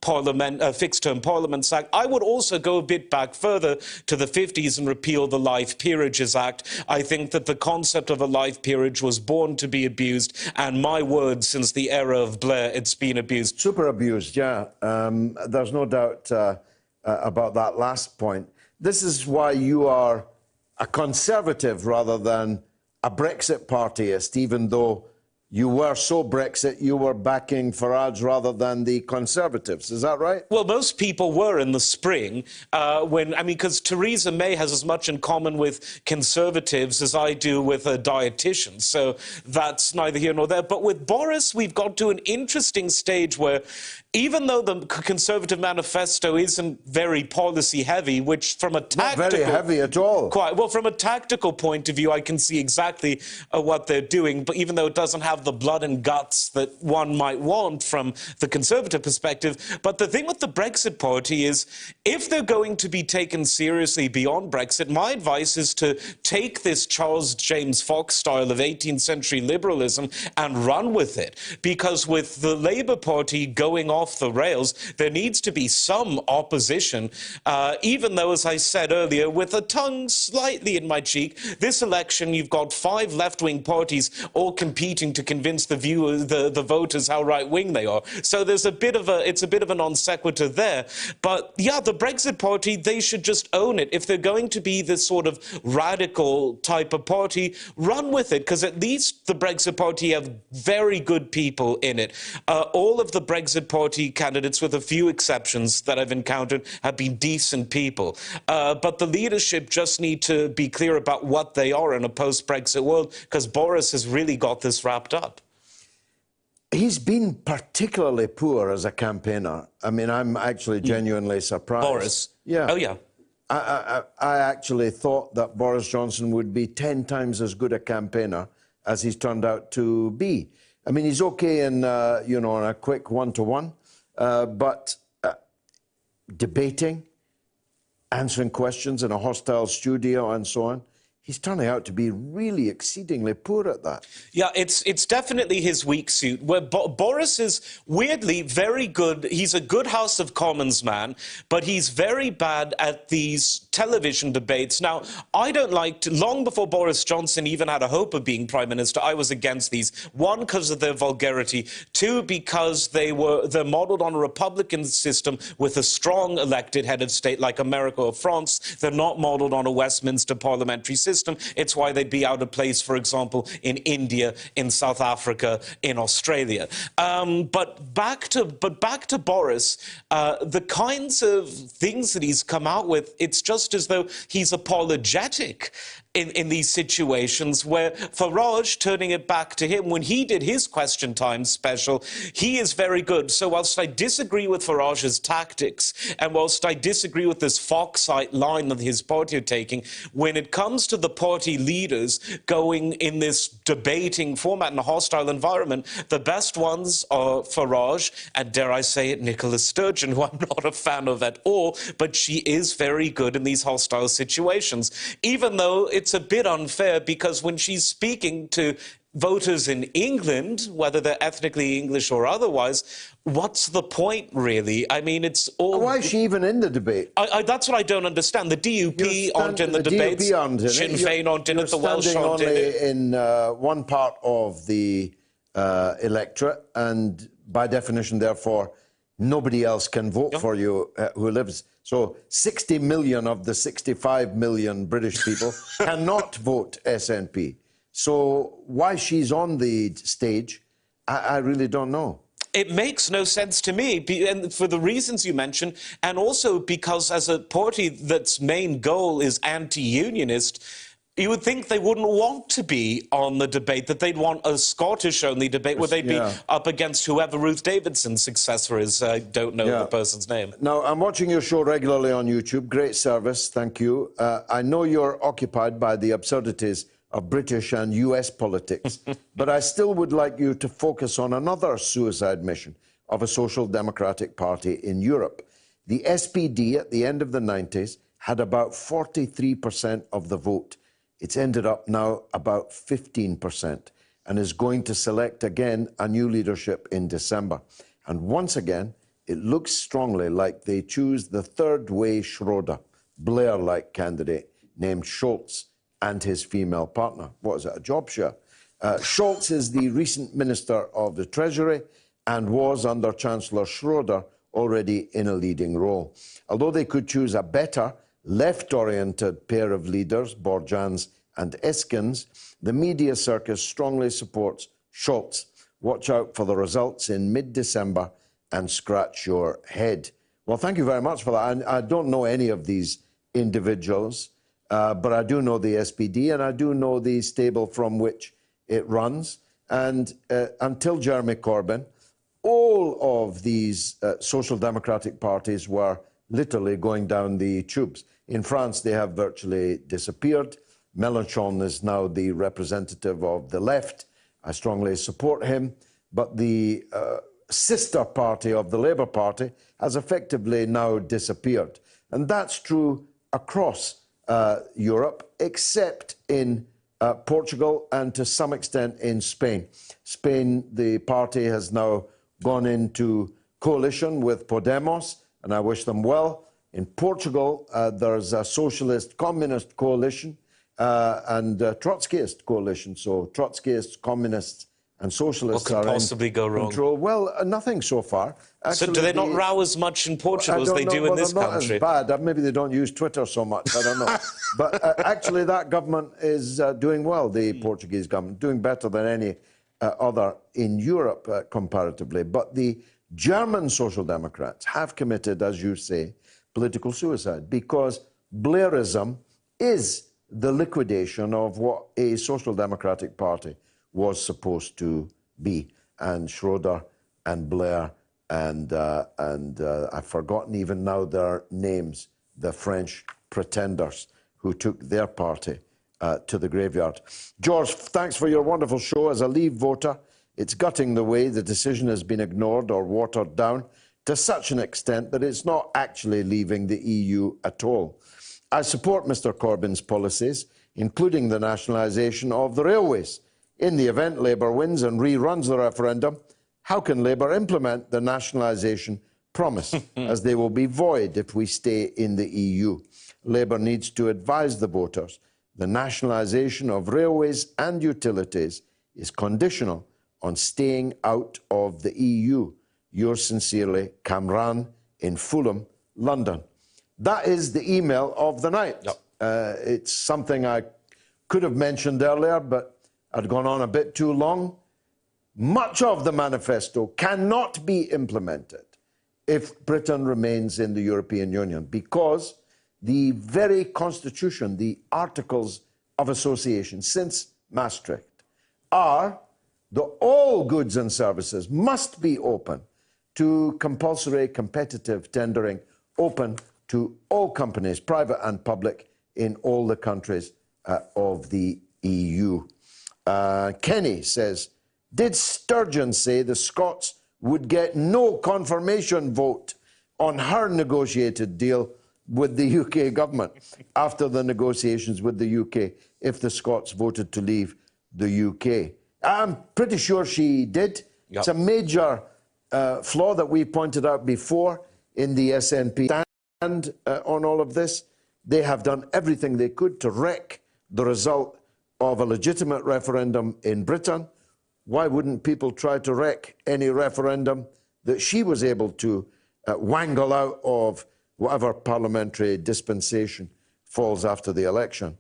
Fixed-Term Parliaments Act. I would also go a bit back further to the 50s and repeal the Life Peerages Act. I think that the concept of a life peerage was born to be abused, and my word, since the era of Blair, it's been abused. Super abused, yeah. There's no doubt about that last point. This is why you are a Conservative rather than a Brexit partyist, even though you were so Brexit, you were backing Farage rather than the Conservatives. Is that right? Well, most people were in the spring because Theresa May has as much in common with Conservatives as I do with a dietitian. So that's neither here nor there. But with Boris, we've got to an interesting stage where even though the Conservative manifesto isn't very policy-heavy, which from a tactical... Not very heavy at all. Quite. Well, from a tactical point of view, I can see exactly what they're doing, but even though it doesn't have the blood and guts that one might want from the Conservative perspective. But the thing with the Brexit Party is, if they're going to be taken seriously beyond Brexit, my advice is to take this Charles James Fox style of 18th century liberalism and run with it. Because with the Labour Party going off the rails, there needs to be some opposition, even though, as I said earlier, with a tongue slightly in my cheek, this election you've got 5 left-wing parties all competing to convince the voters how right-wing they are. So there's it's a bit of a non sequitur there. But yeah, the Brexit Party, they should just own it. If they're going to be this sort of radical type of party, run with it, because at least the Brexit Party have very good people in it. All of the Brexit Party candidates, with a few exceptions that I've encountered, have been decent people. But the leadership just need to be clear about what they are in a post-Brexit world, because Boris has really got this wrapped up. He's been particularly poor as a campaigner. I mean, I'm actually genuinely surprised. Boris? Yeah. Oh, yeah. I actually thought that Boris Johnson would be 10 times as good a campaigner as he's turned out to be. I mean, he's okay in, in a quick one-to-one, but debating, answering questions in a hostile studio and so on, he's turning out to be really exceedingly poor at that. Yeah, it's definitely his weak suit, where Boris is weirdly very good. He's a good House of Commons man, but he's very bad at these television debates. Now, I don't like to... Long before Boris Johnson even had a hope of being Prime Minister, I was against these. 1, because of their vulgarity. 2, because they're modelled on a Republican system with a strong elected head of state like America or France. They're not modelled on a Westminster parliamentary system. It's why they'd be out of place, for example, in India, in South Africa, in Australia. But back to Boris, the kinds of things that he's come out with, it's just as though he's apologetic in these situations, where Farage, turning it back to him, when he did his Question Time special, he is very good. So whilst I disagree with Farage's tactics, and whilst I disagree with this Foxite line that his party are taking, when it comes to the party leaders going in this debating format in a hostile environment, the best ones are Farage and, dare I say it, Nicola Sturgeon, who I'm not a fan of at all, but she is very good in these hostile situations, even though it's a bit unfair because when she's speaking to voters in England, whether they're ethnically English or otherwise, what's the point, really? I mean, it's all... Why is she even in the debate? That's what I don't understand. The DUP aren't in the debates. DUP aren't in Sinn Féin aren't in it. The Welsh aren't in it. in one part of the electorate, and by definition, therefore, nobody else can vote for you who lives. So 60 million of the 65 million British people cannot vote SNP. So why she's on the stage, I really don't know. It makes no sense to me, and for the reasons you mentioned, and also because as a party that's main goal is anti-unionist, you would think they wouldn't want to be on the debate, that they'd want a Scottish-only debate where they'd be up against whoever Ruth Davidson's successor is. I don't know the person's name. Now, I'm watching your show regularly on YouTube. Great service, thank you. I know you're occupied by the absurdities of British and US politics, but I still would like you to focus on another suicide mission of a social democratic party in Europe. The SPD at the end of the 90s had about 43% of the vote. It's ended up now about 15% and is going to select again a new leadership in December. And once again, it looks strongly like they choose the third-way Schroeder, Blair-like candidate named Scholz and his female partner. What is it, a job share? Scholz is the recent Minister of the Treasury and was, under Chancellor Schroeder, already in a leading role. Although they could choose a better, left-oriented pair of leaders, Borjans and Eskens, the media circus strongly supports Scholz. Watch out for the results in mid-December and scratch your head. Well, thank you very much for that. I don't know any of these individuals, but I do know the SPD and I do know the stable from which it runs. And until Jeremy Corbyn, all of these social democratic parties were literally going down the tubes. In France, they have virtually disappeared. Mélenchon is now the representative of the left. I strongly support him. But the sister party of the Labour Party has effectively now disappeared. And that's true across Europe, except in Portugal and to some extent in Spain. Spain, the party has now gone into coalition with Podemos, and I wish them well. In Portugal, there's a socialist-communist coalition and a Trotskyist coalition. So Trotskyists, communists, and socialists what could possibly go wrong? Control. Well, nothing so far. Actually, so do they not row as much in Portugal as they do in this country? Not as bad. Maybe they don't use Twitter so much. I don't know. But actually, that government is doing well. The Portuguese government doing better than any other in Europe comparatively. But the German Social Democrats have committed, as you say, political suicide because Blairism is the liquidation of what a social democratic party was supposed to be. And Schroeder and Blair and I've forgotten even now their names, the French pretenders who took their party to the graveyard. George, thanks for your wonderful show. As a Leave voter, it's gutting the way the decision has been ignored or watered down to such an extent that it's not actually leaving the EU at all. I support Mr Corbyn's policies, including the nationalisation of the railways. In the event Labour wins and reruns the referendum, how can Labour implement the nationalisation promise, as they will be void if we stay in the EU? Labour needs to advise the voters the nationalisation of railways and utilities is conditional on staying out of the EU. Yours sincerely, Camran in Fulham, London. That is the email of the night. Yep. It's something I could have mentioned earlier, but I'd gone on a bit too long. Much of the manifesto cannot be implemented if Britain remains in the European Union because the very constitution, the Articles of Association since Maastricht, are that all goods and services must be open to compulsory competitive tendering, open to all companies, private and public, in all the countries of the EU. Kenny says, did Sturgeon say the Scots would get no confirmation vote on her negotiated deal with the UK government after the negotiations with the UK if the Scots voted to leave the UK. I'm pretty sure she did. Yep. It's a major flaw that we pointed out before in the SNP stand on all of this. They have done everything they could to wreck the result of a legitimate referendum in Britain. Why wouldn't people try to wreck any referendum that she was able to wangle out of whatever parliamentary dispensation falls after the election?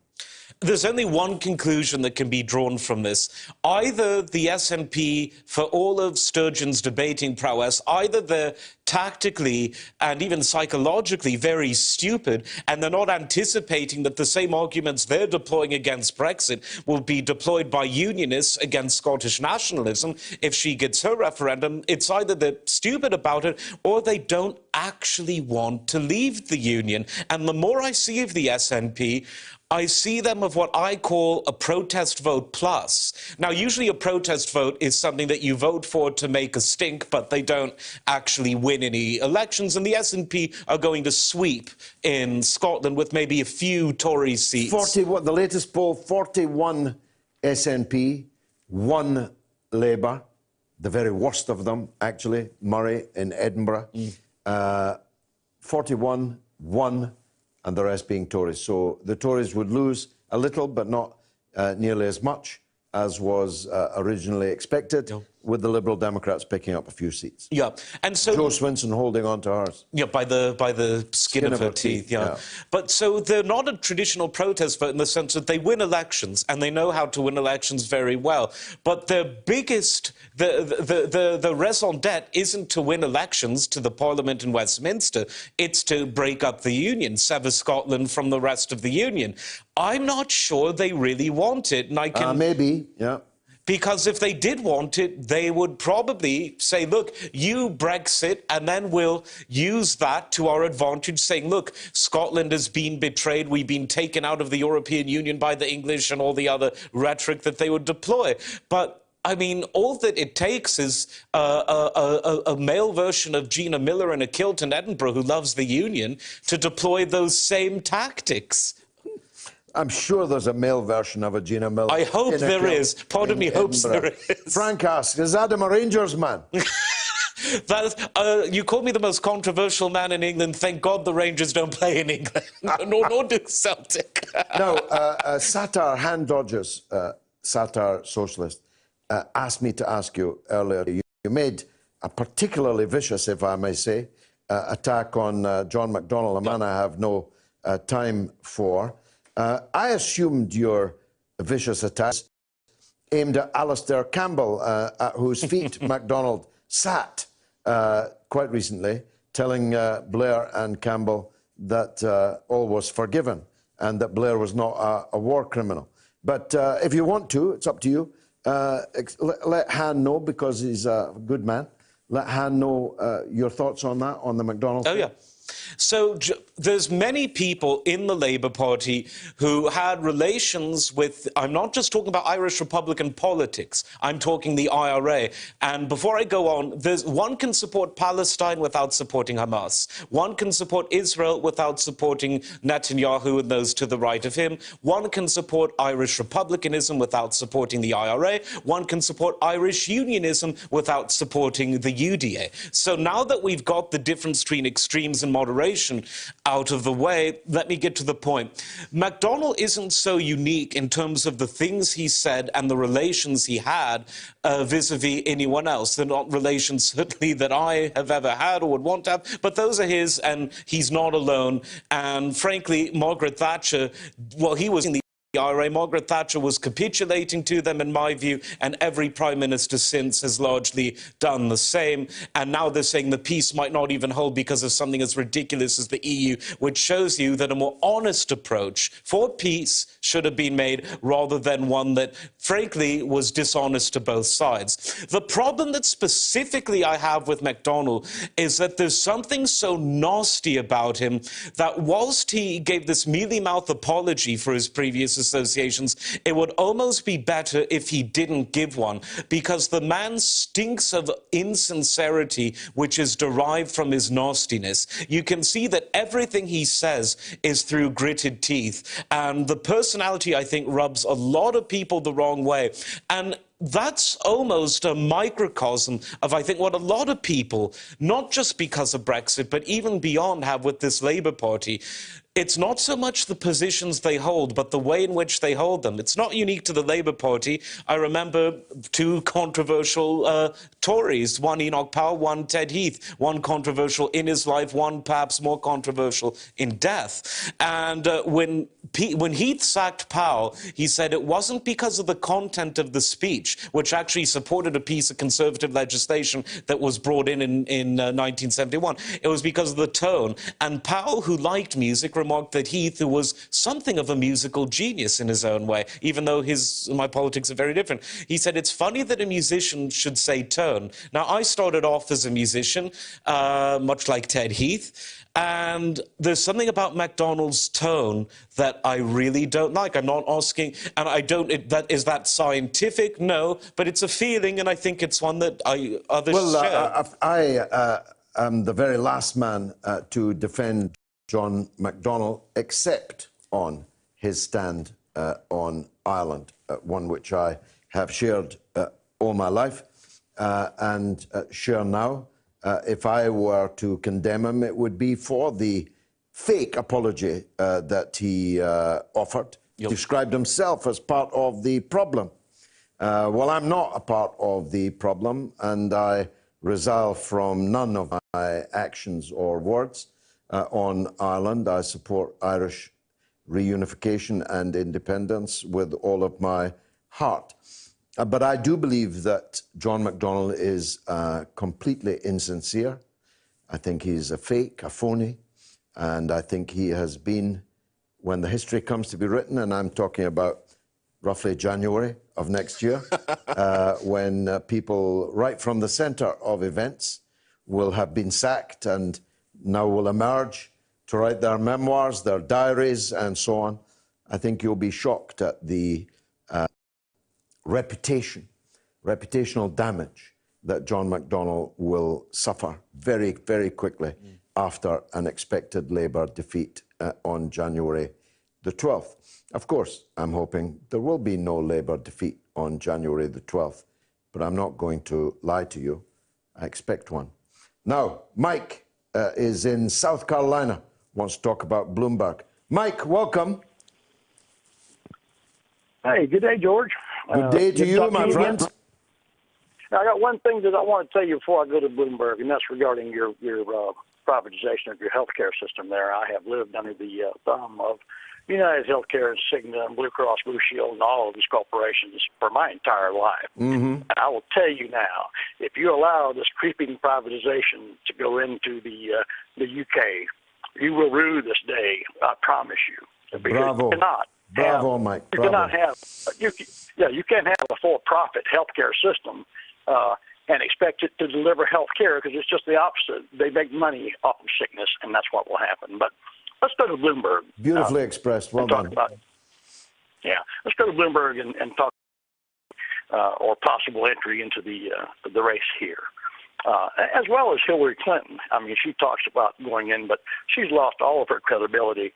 There's only one conclusion that can be drawn from this. Either the SNP, for all of Sturgeon's debating prowess, either they're tactically and even psychologically very stupid, and they're not anticipating that the same arguments they're deploying against Brexit will be deployed by unionists against Scottish nationalism if she gets her referendum. It's either they're stupid about it or they don't actually want to leave the union. And the more I see of the SNP, I see them of what I call a protest vote plus. Now, usually a protest vote is something that you vote for to make a stink, but they don't actually win any elections. And the SNP are going to sweep in Scotland with maybe a few Tory seats. The latest poll, 41 SNP, 1 Labour, the very worst of them, actually, Murray in Edinburgh. 41, 1, and the rest being Tories. So the Tories would lose a little, but not nearly as much as was originally expected, with the Liberal Democrats picking up a few seats. Yeah, and so Jo Swinson holding on to hers. Yeah, by the skin of her teeth. Yeah. But so they're not a traditional protest vote in the sense that they win elections and they know how to win elections very well. But their biggest, the raison d'etre isn't to win elections to the Parliament in Westminster. It's to break up the union, sever Scotland from the rest of the union. I'm not sure they really want it, and I can maybe, yeah. Because if they did want it, they would probably say, look, you Brexit, and then we'll use that to our advantage, saying, look, Scotland has been betrayed, we've been taken out of the European Union by the English, and all the other rhetoric that they would deploy. But I mean, all that it takes is a male version of Gina Miller in a kilt in Edinburgh who loves the Union to deploy those same tactics. I'm sure there's a male version of a Gina Miller. I hope there is. Part of me hopes there is. Frank asks, is Adam a Rangers man? You called me the most controversial man in England. Thank God the Rangers don't play in England. nor do Celtic. No, Satar Hand Dodgers, Satar Socialist, asked me to ask you earlier. You made a particularly vicious, if I may say, attack on John McDonnell, a man I have no time for. I assumed your vicious attack aimed at Alistair Campbell, at whose feet MacDonald sat quite recently, telling Blair and Campbell that all was forgiven and that Blair was not a war criminal. But if you want to, it's up to you. Let Han know, because he's a good man. Let Han know your thoughts on that, on the McDonnell. Oh, yeah. So there's many people in the Labour Party who had relations with, I'm not just talking about Irish Republican politics, I'm talking the IRA. And before I go on, one can support Palestine without supporting Hamas. One can support Israel without supporting Netanyahu and those to the right of him. One can support Irish Republicanism without supporting the IRA. One can support Irish Unionism without supporting the UDA. So now that we've got the difference between extremes and moderation out of the way, let me get to the point. McDonnell isn't so unique in terms of the things he said and the relations he had vis-a-vis anyone else. They're not relations, certainly, that I have ever had or would want to have, but those are his, and he's not alone. And frankly, Margaret Thatcher, well, he was in the IRA. Margaret Thatcher was capitulating to them, in my view, and every Prime Minister since has largely done the same. And now they're saying the peace might not even hold because of something as ridiculous as the EU, which shows you that a more honest approach for peace should have been made, rather than one that, frankly, was dishonest to both sides. The problem that specifically I have with McDonnell is that there's something so nasty about him that whilst he gave this mealy-mouthed apology for his previous associations, it would almost be better if he didn't give one, because the man stinks of insincerity, which is derived from his nastiness. You can see that everything he says is through gritted teeth, and the personality, I think, rubs a lot of people the wrong way. And that's almost a microcosm of, I think, what a lot of people, not just because of Brexit, but even beyond, have with this Labour Party. It's not so much the positions they hold, but the way in which they hold them. It's not unique to the Labour Party. I remember two controversial Tories, one Enoch Powell, one Ted Heath, one controversial in his life, one perhaps more controversial in death. And when Heath sacked Powell, he said it wasn't because of the content of the speech, which actually supported a piece of conservative legislation that was brought in 1971. It was because of the tone. And Powell, who liked music, remarked that Heath, who was something of a musical genius in his own way, even though my politics are very different, he said, it's funny that a musician should say tone. Now, I started off as a musician, much like Ted Heath, and there's something about MacDonald's tone that I really don't like. I'm not asking, and I don't, is that scientific? No, but it's a feeling, and I think it's one that others share. I am the very last man to defend John McDonnell, except on his stand on Ireland, one which I have shared all my life and share now. If I were to condemn him, it would be for the fake apology that he offered, described himself as part of the problem. Well, I'm not a part of the problem, and I resolve from none of my actions or words on Ireland. I support Irish reunification and independence with all of my heart. But I do believe that John McDonnell is completely insincere. I think he's a fake, a phony, and I think he has been, when the history comes to be written, and I'm talking about roughly January of next year, when people right from the centre of events will have been sacked and now will emerge to write their memoirs, their diaries, and so on. I think you'll be shocked at the reputational damage that John McDonnell will suffer very, very quickly after an expected Labour defeat on January the 12th. Of course, I'm hoping there will be no Labour defeat on January the 12th, but I'm not going to lie to you. I expect one. Now, Mike is in South Carolina, wants to talk about Bloomberg. Mike, welcome. Hey, good day, George. Good day to you, my friend. Now, I got one thing that I want to tell you before I go to Bloomberg, and that's regarding your privatization of your healthcare system there. I have lived under the thumb of United Healthcare and Cigna and Blue Cross Blue Shield and all of these corporations for my entire life. And I will tell you now, if you allow this creeping privatization to go into the UK, you will rue this day. I promise you. Bravo. You cannot. Bravo, Mike. You Bravo. cannot have. You can't have a for-profit healthcare system and expect it to deliver healthcare, because it's just the opposite. They make money off of sickness, and that's what will happen. But let's go to Bloomberg. Beautifully expressed. Well done. Let's go to Bloomberg and talk or possible entry into the race here, as well as Hillary Clinton. I mean, she talks about going in, but she's lost all of her credibility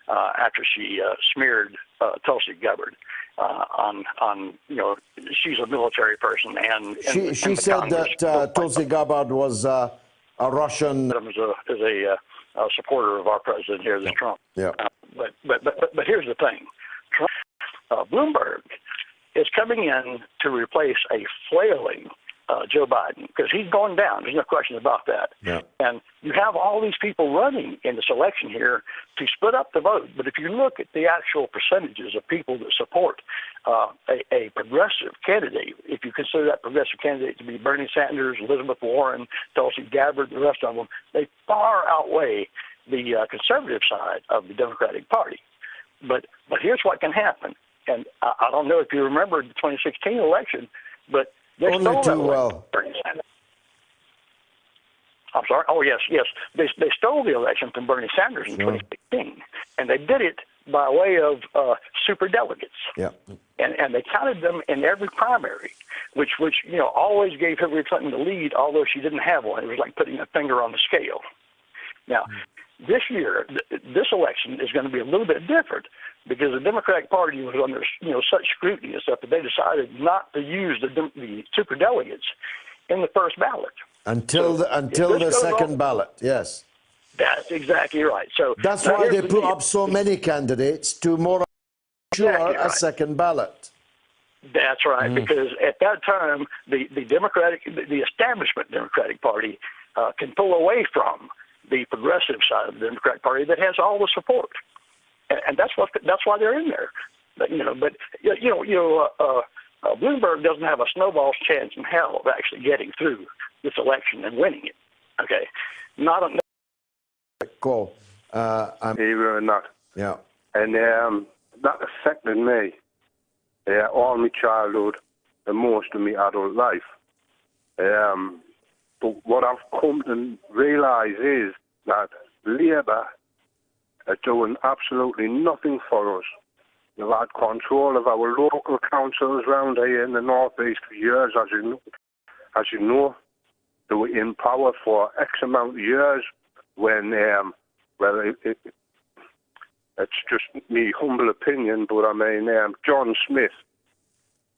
after she smeared Tulsi Gabbard on she's a military person, and she said that Tulsi Gabbard was a Russian. Is a supporter of our president here, this Trump. Yeah. But here's the thing, Bloomberg is coming in to replace a flailing Joe Biden, because he's going down. There's no question about that. Yeah. And you have all these people running in this election here to split up the vote. But if you look at the actual percentages of people that support a progressive candidate, if you consider that progressive candidate to be Bernie Sanders, Elizabeth Warren, Tulsi Gabbard, the rest of them, they far outweigh the conservative side of the Democratic Party. But here's what can happen. And I don't know if you remember the 2016 election, but they only too well. I'm sorry. Oh, yes. They stole the election from Bernie Sanders in 2016, and they did it by way of superdelegates. Yeah. And they counted them in every primary, which always gave Hillary Clinton the lead, although she didn't have one. It was like putting a finger on the scale. Now, this year, this election is going to be a little bit different because the Democratic Party was under such scrutiny and stuff that they decided not to use the superdelegates in the first ballot until the second ballot. Yes, that's exactly right. So that's why they put up so many candidates to more sure a second ballot. That's right, because at that time the establishment Democratic Party can pull away from the progressive side of the Democratic Party that has all the support, and that's why they're in there. But Bloomberg doesn't have a snowball's chance in hell of actually getting through this election and winning it. Okay, not a call. Either or not. Yeah, and that affected me all my childhood and most of my adult life. But what I've come to realise is that Labour are doing absolutely nothing for us. They've had control of our local councils around here in the North East for years, as you know. They were in power for X amount of years when, it's just me humble opinion, but I mean, John Smith,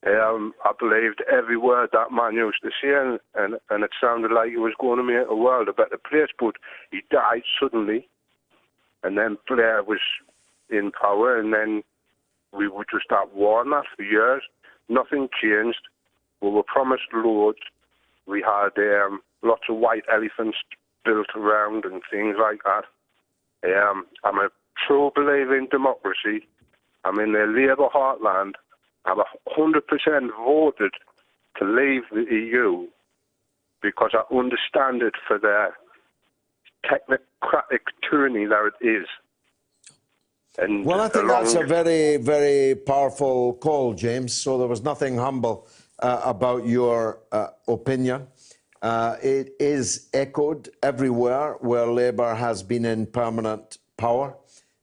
I believed every word that man used to say, and it sounded like he was going to make the world a better place, but he died suddenly, and then Blair was in power, and then we were just at war on that for years. Nothing changed. We were promised loads. We had lots of white elephants built around and things like that. I'm a true believer in democracy. I'm in the Labour heartland. I've 100% voted to leave the EU because I understand it for the technocratic tyranny that it is. And well, I think that's a very, very powerful call, James. So there was nothing humble about your opinion. It is echoed everywhere where Labour has been in permanent power,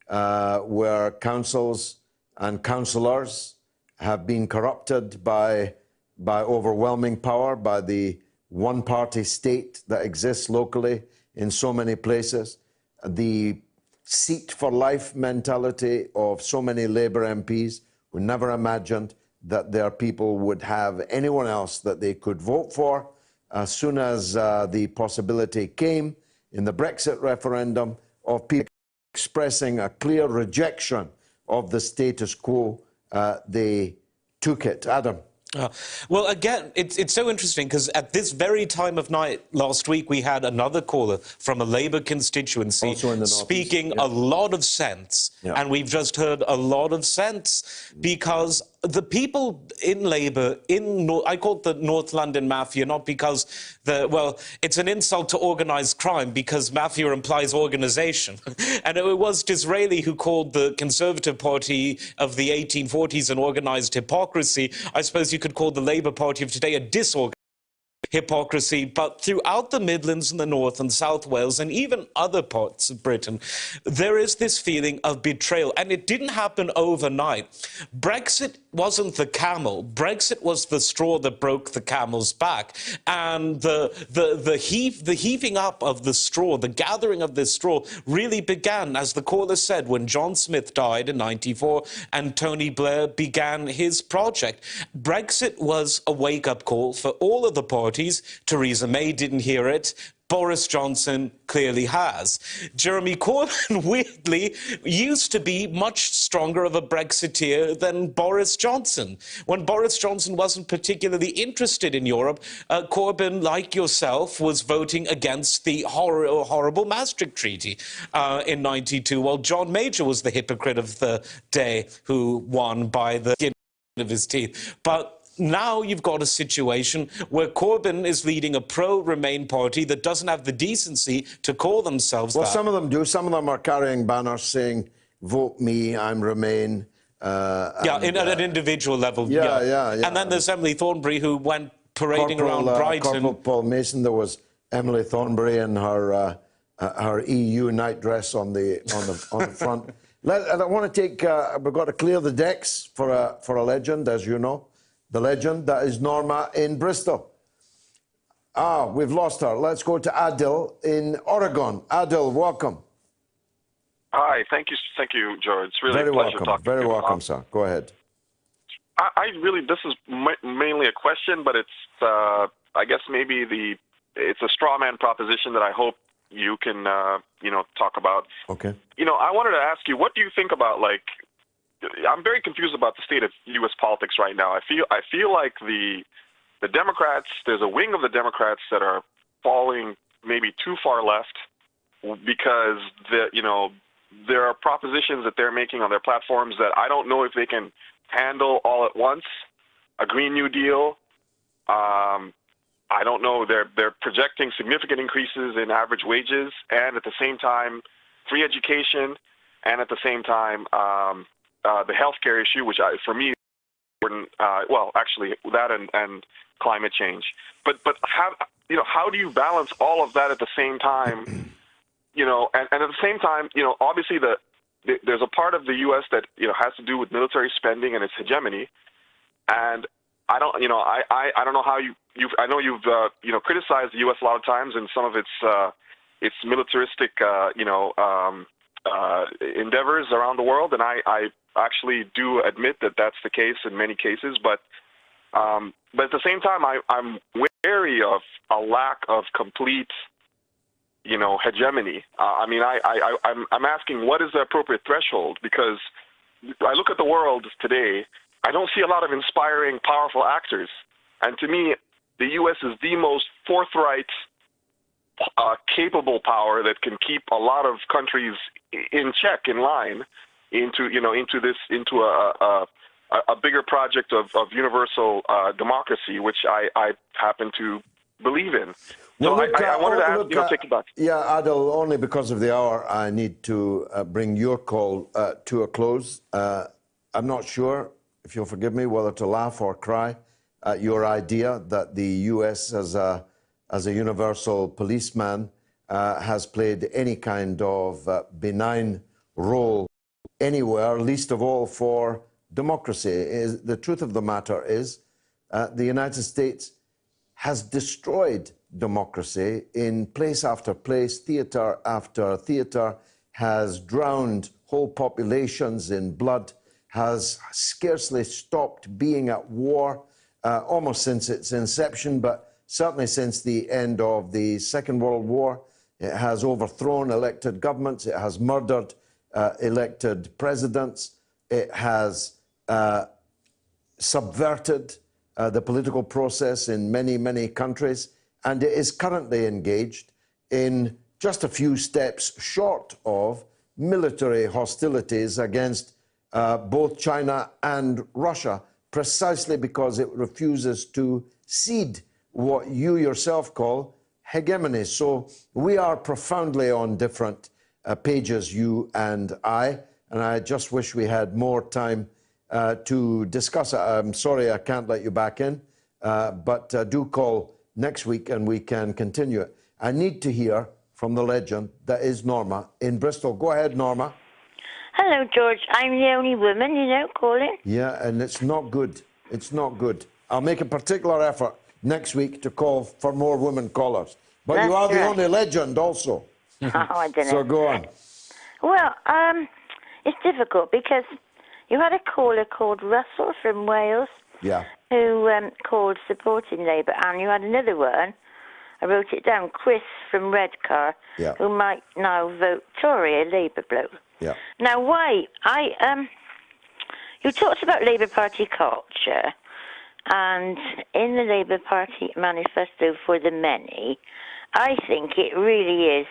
where councils and councillors have been corrupted by overwhelming power, by the one-party state that exists locally in so many places. The seat-for-life mentality of so many Labour MPs who never imagined that their people would have anyone else that they could vote for. As soon as the possibility came in the Brexit referendum of people expressing a clear rejection of the status quo, they took it. Adam. Well, again, it's so interesting because at this very time of night last week, we had another caller from a Labour constituency speaking a lot of sense. Yeah. And we've just heard a lot of sense because the people in Labour, I call it the North London Mafia, not because it's an insult to organised crime because mafia implies organisation. And it was Disraeli who called the Conservative Party of the 1840s an organised hypocrisy. I suppose you could call the Labour Party of today a disorganized hypocrisy, but throughout the Midlands and the North and South Wales and even other parts of Britain, there is this feeling of betrayal, and it didn't happen overnight. Brexit wasn't the camel. Brexit was the straw that broke the camel's back, and the heaving up of the straw, the gathering of this straw, really began, as the caller said, when John Smith died in '94 and Tony Blair began his project. Brexit was a wake-up call for all of the parties. Theresa May didn't hear it. Boris Johnson clearly has. Jeremy Corbyn, weirdly, used to be much stronger of a Brexiteer than Boris Johnson. When Boris Johnson wasn't particularly interested in Europe, Corbyn, like yourself, was voting against the horrible Maastricht Treaty in '92, while John Major was the hypocrite of the day who won by the skin of his teeth. But now you've got a situation where Corbyn is leading a pro-Remain party that doesn't have the decency to call themselves that. Some of them do. Some of them are carrying banners saying, vote me, I'm Remain. At an individual level. Yeah. And then there's Emily Thornbury, who went parading around Brighton. Corporal Paul Mason, there was Emily Thornbury in her EU night dress on the front And I want to take, we've got to clear the decks for a legend, as you know. The legend, that is Norma in Bristol. We've lost her. Let's go to Adil in Oregon. Adil, welcome. Hi, thank you, George. It's really a pleasure talking to you. Very welcome, sir. Go ahead. This is mainly a question, but it's, I guess maybe it's a straw man proposition that I hope you can, talk about. Okay. I wanted to ask you, what do you think about, I'm very confused about the state of U.S. politics right now. I feel like the Democrats, there's a wing of the Democrats that are falling maybe too far left because there are propositions that they're making on their platforms that I don't know if they can handle all at once. A Green New Deal. I don't know. They're projecting significant increases in average wages, and at the same time, free education, and at the same time, the healthcare issue, which for me, important. Actually, that and climate change. But how do you balance all of that at the same time? And at the same time, obviously there's a part of the U.S. that has to do with military spending and its hegemony, and I don't know how I know you've criticized the U.S. a lot of times in some of its militaristic endeavors around the world, and I actually do admit that that's the case in many cases, but at the same time, I'm wary of a lack of complete hegemony. I'm asking, what is the appropriate threshold? Because I look at the world today, I don't see a lot of inspiring, powerful actors. And to me, the U.S. is the most forthright, capable power that can keep a lot of countries in check, in line, into a bigger project of universal democracy, which I happen to believe in. So I wanted to ask, take it back. Yeah, Adil, only because of the hour, I need to bring your call to a close. I'm not sure, if you'll forgive me, whether to laugh or cry at your idea that the U.S. as a universal policeman has played any kind of benign role anywhere, least of all for democracy. The truth of the matter is the United States has destroyed democracy in place after place, theater after theater, has drowned whole populations in blood, has scarcely stopped being at war almost since its inception, but certainly since the end of the Second World War. It has overthrown elected governments. It has murdered elected presidents. It has subverted the political process in many, many countries. And it is currently engaged in just a few steps short of military hostilities against both China and Russia, precisely because it refuses to cede what you yourself call hegemony. So we are profoundly on different pages, you and I just wish we had more time to discuss it. I'm sorry I can't let you back in, but do call next week and we can continue it. I need to hear from the legend that is Norma in Bristol. Go ahead, Norma. Hello, George. I'm the only woman, calling. Yeah, and it's not good. It's not good. I'll make a particular effort next week to call for more women callers. But you are the only legend also. Oh, I don't know. So go on. Well, it's difficult because you had a caller called Russell from Wales who called supporting Labour, and you had another one, I wrote it down, Chris from Redcar, who might now vote Tory, a Labour bloke. Yeah. Now, why? You talked about Labour Party culture, and in the Labour Party manifesto for the many, I think it really is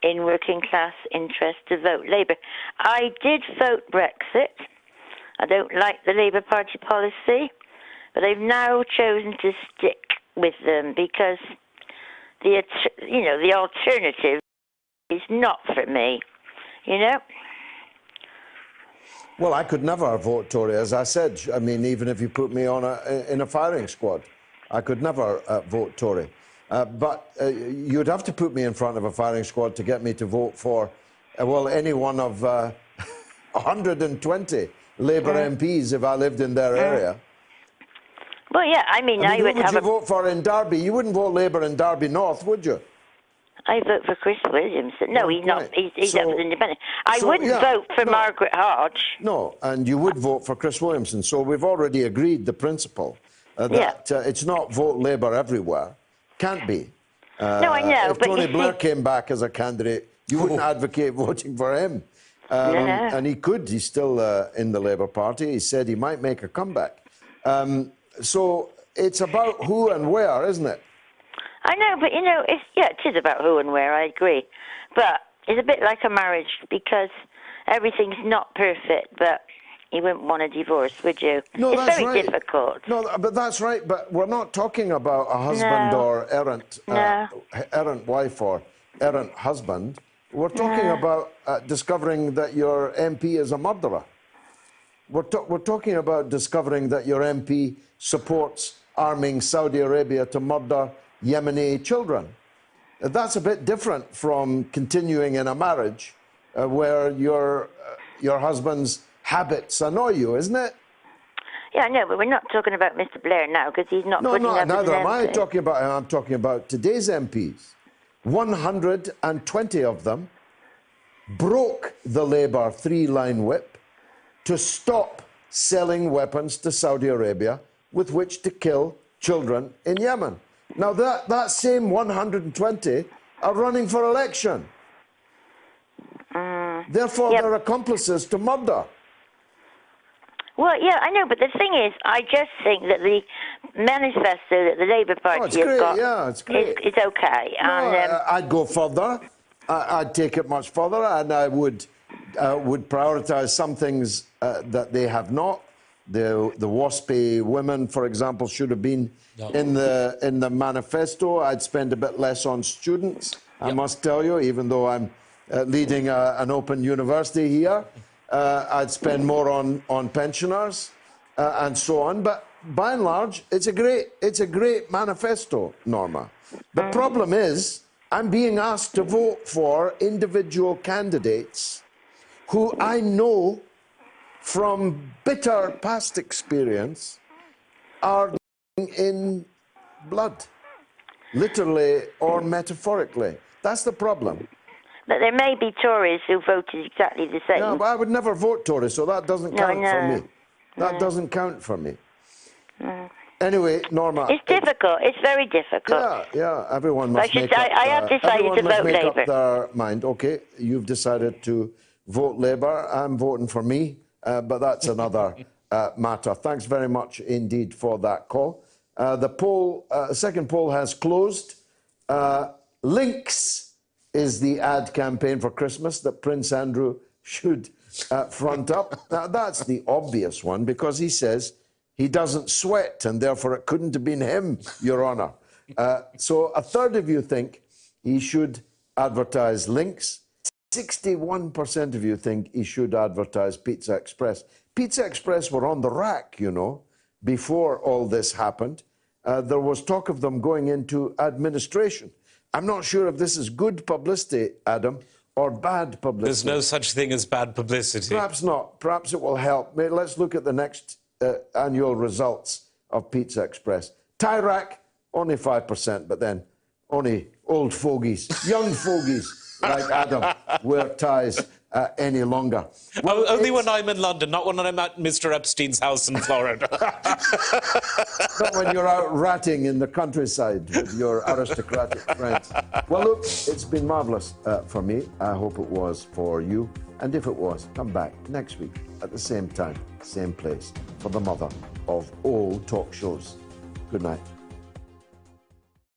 in working class interest to vote Labour. I did vote Brexit. I don't like the Labour Party policy, but I've now chosen to stick with them because the alternative is not for me, Well, I could never vote Tory, as I said. I mean, even if you put me on in a firing squad, I could never vote Tory. But you'd have to put me in front of a firing squad to get me to vote for, any one of 120 Labour MPs if I lived in their area. Well, yeah, I mean, I who would would have you vote for in Derby? You wouldn't vote Labour in Derby North, would you? I vote for Chris Williamson. No, he's not. He's up as independent. I so, wouldn't yeah, vote for Margaret Hodge. No, and you would vote for Chris Williamson. So we've already agreed the principle that it's not vote Labour everywhere. Can't be. No, I know. If but Tony Blair came back as a candidate, you wouldn't advocate voting for him. No. And he could. He's still in the Labour Party. He said he might make a comeback. So it's about who and where, isn't it? I know, but you know, it is about who and where, I agree. But it's a bit like a marriage because everything's not perfect, but you wouldn't want a divorce, would you? No, it's that's very difficult. No, but that's right. But we're not talking about a husband or errant wife or errant husband. We're talking about discovering that your MP is a murderer. We're talking about discovering that your MP supports arming Saudi Arabia to murder Yemeni children. That's a bit different from continuing in a marriage where your husband's habits annoy you, isn't it? Yeah, I know, but we're not talking about Mr. Blair now because he's not putting up neither as am an I MP. talking about him. I'm talking about today's MPs. 120 of them broke the Labour three-line whip to stop selling weapons to Saudi Arabia with which to kill children in Yemen. Now, that same 120 are running for election. Therefore, they're accomplices to murder. Well, yeah, I know, but the thing is, I just think that the manifesto that the Labour Party has got it's great. is okay. No, And, I'd go further. I'd take it much further, and I would prioritise some things that they have not. The WASPy women, for example, should have been in the manifesto. I'd spend a bit less on students, I must tell you, even though I'm leading an open university here. I'd spend more on pensioners and so on. But by and large, it's a great manifesto, Norma. The problem is, I'm being asked to vote for individual candidates who I know from bitter past experience are in blood, literally or metaphorically. That's the problem. but there may be Tories who voted exactly the same. Yeah, but I would never vote Tory, so that doesn't count for me. That doesn't count for me. Anyway, Norma. It's difficult. It's very difficult. Yeah. Everyone must make I have decided to vote Labour. up their mind. Okay, you've decided to vote Labour. I'm voting for me, but that's another matter. Thanks very much indeed for that call. The second poll has closed. Links is the ad campaign for Christmas that Prince Andrew should front up. Now, that's the obvious one because he says he doesn't sweat and therefore it couldn't have been him, Your Honour. So a third of you think he should advertise Links. 61% of you think he should advertise Pizza Express. Pizza Express were on the rack, you know, before all this happened. There was talk of them going into administration. I'm not sure if this is good publicity, Adam, or bad publicity. There's no such thing as bad publicity. Perhaps not. Perhaps it will help. Let's look at the next annual results of Pizza Express. Tyrac, only 5%, but then only old fogies, young fogies like Adam wear ties any longer. Well, only when I'm in London, not when I'm at Mr. Epstein's house in Florida. Not when you're out ratting in the countryside with your aristocratic friends. Well, look, it's been marvellous for me. I hope it was for you. And if it was, come back next week at the same time, same place, for the mother of all talk shows. Good night.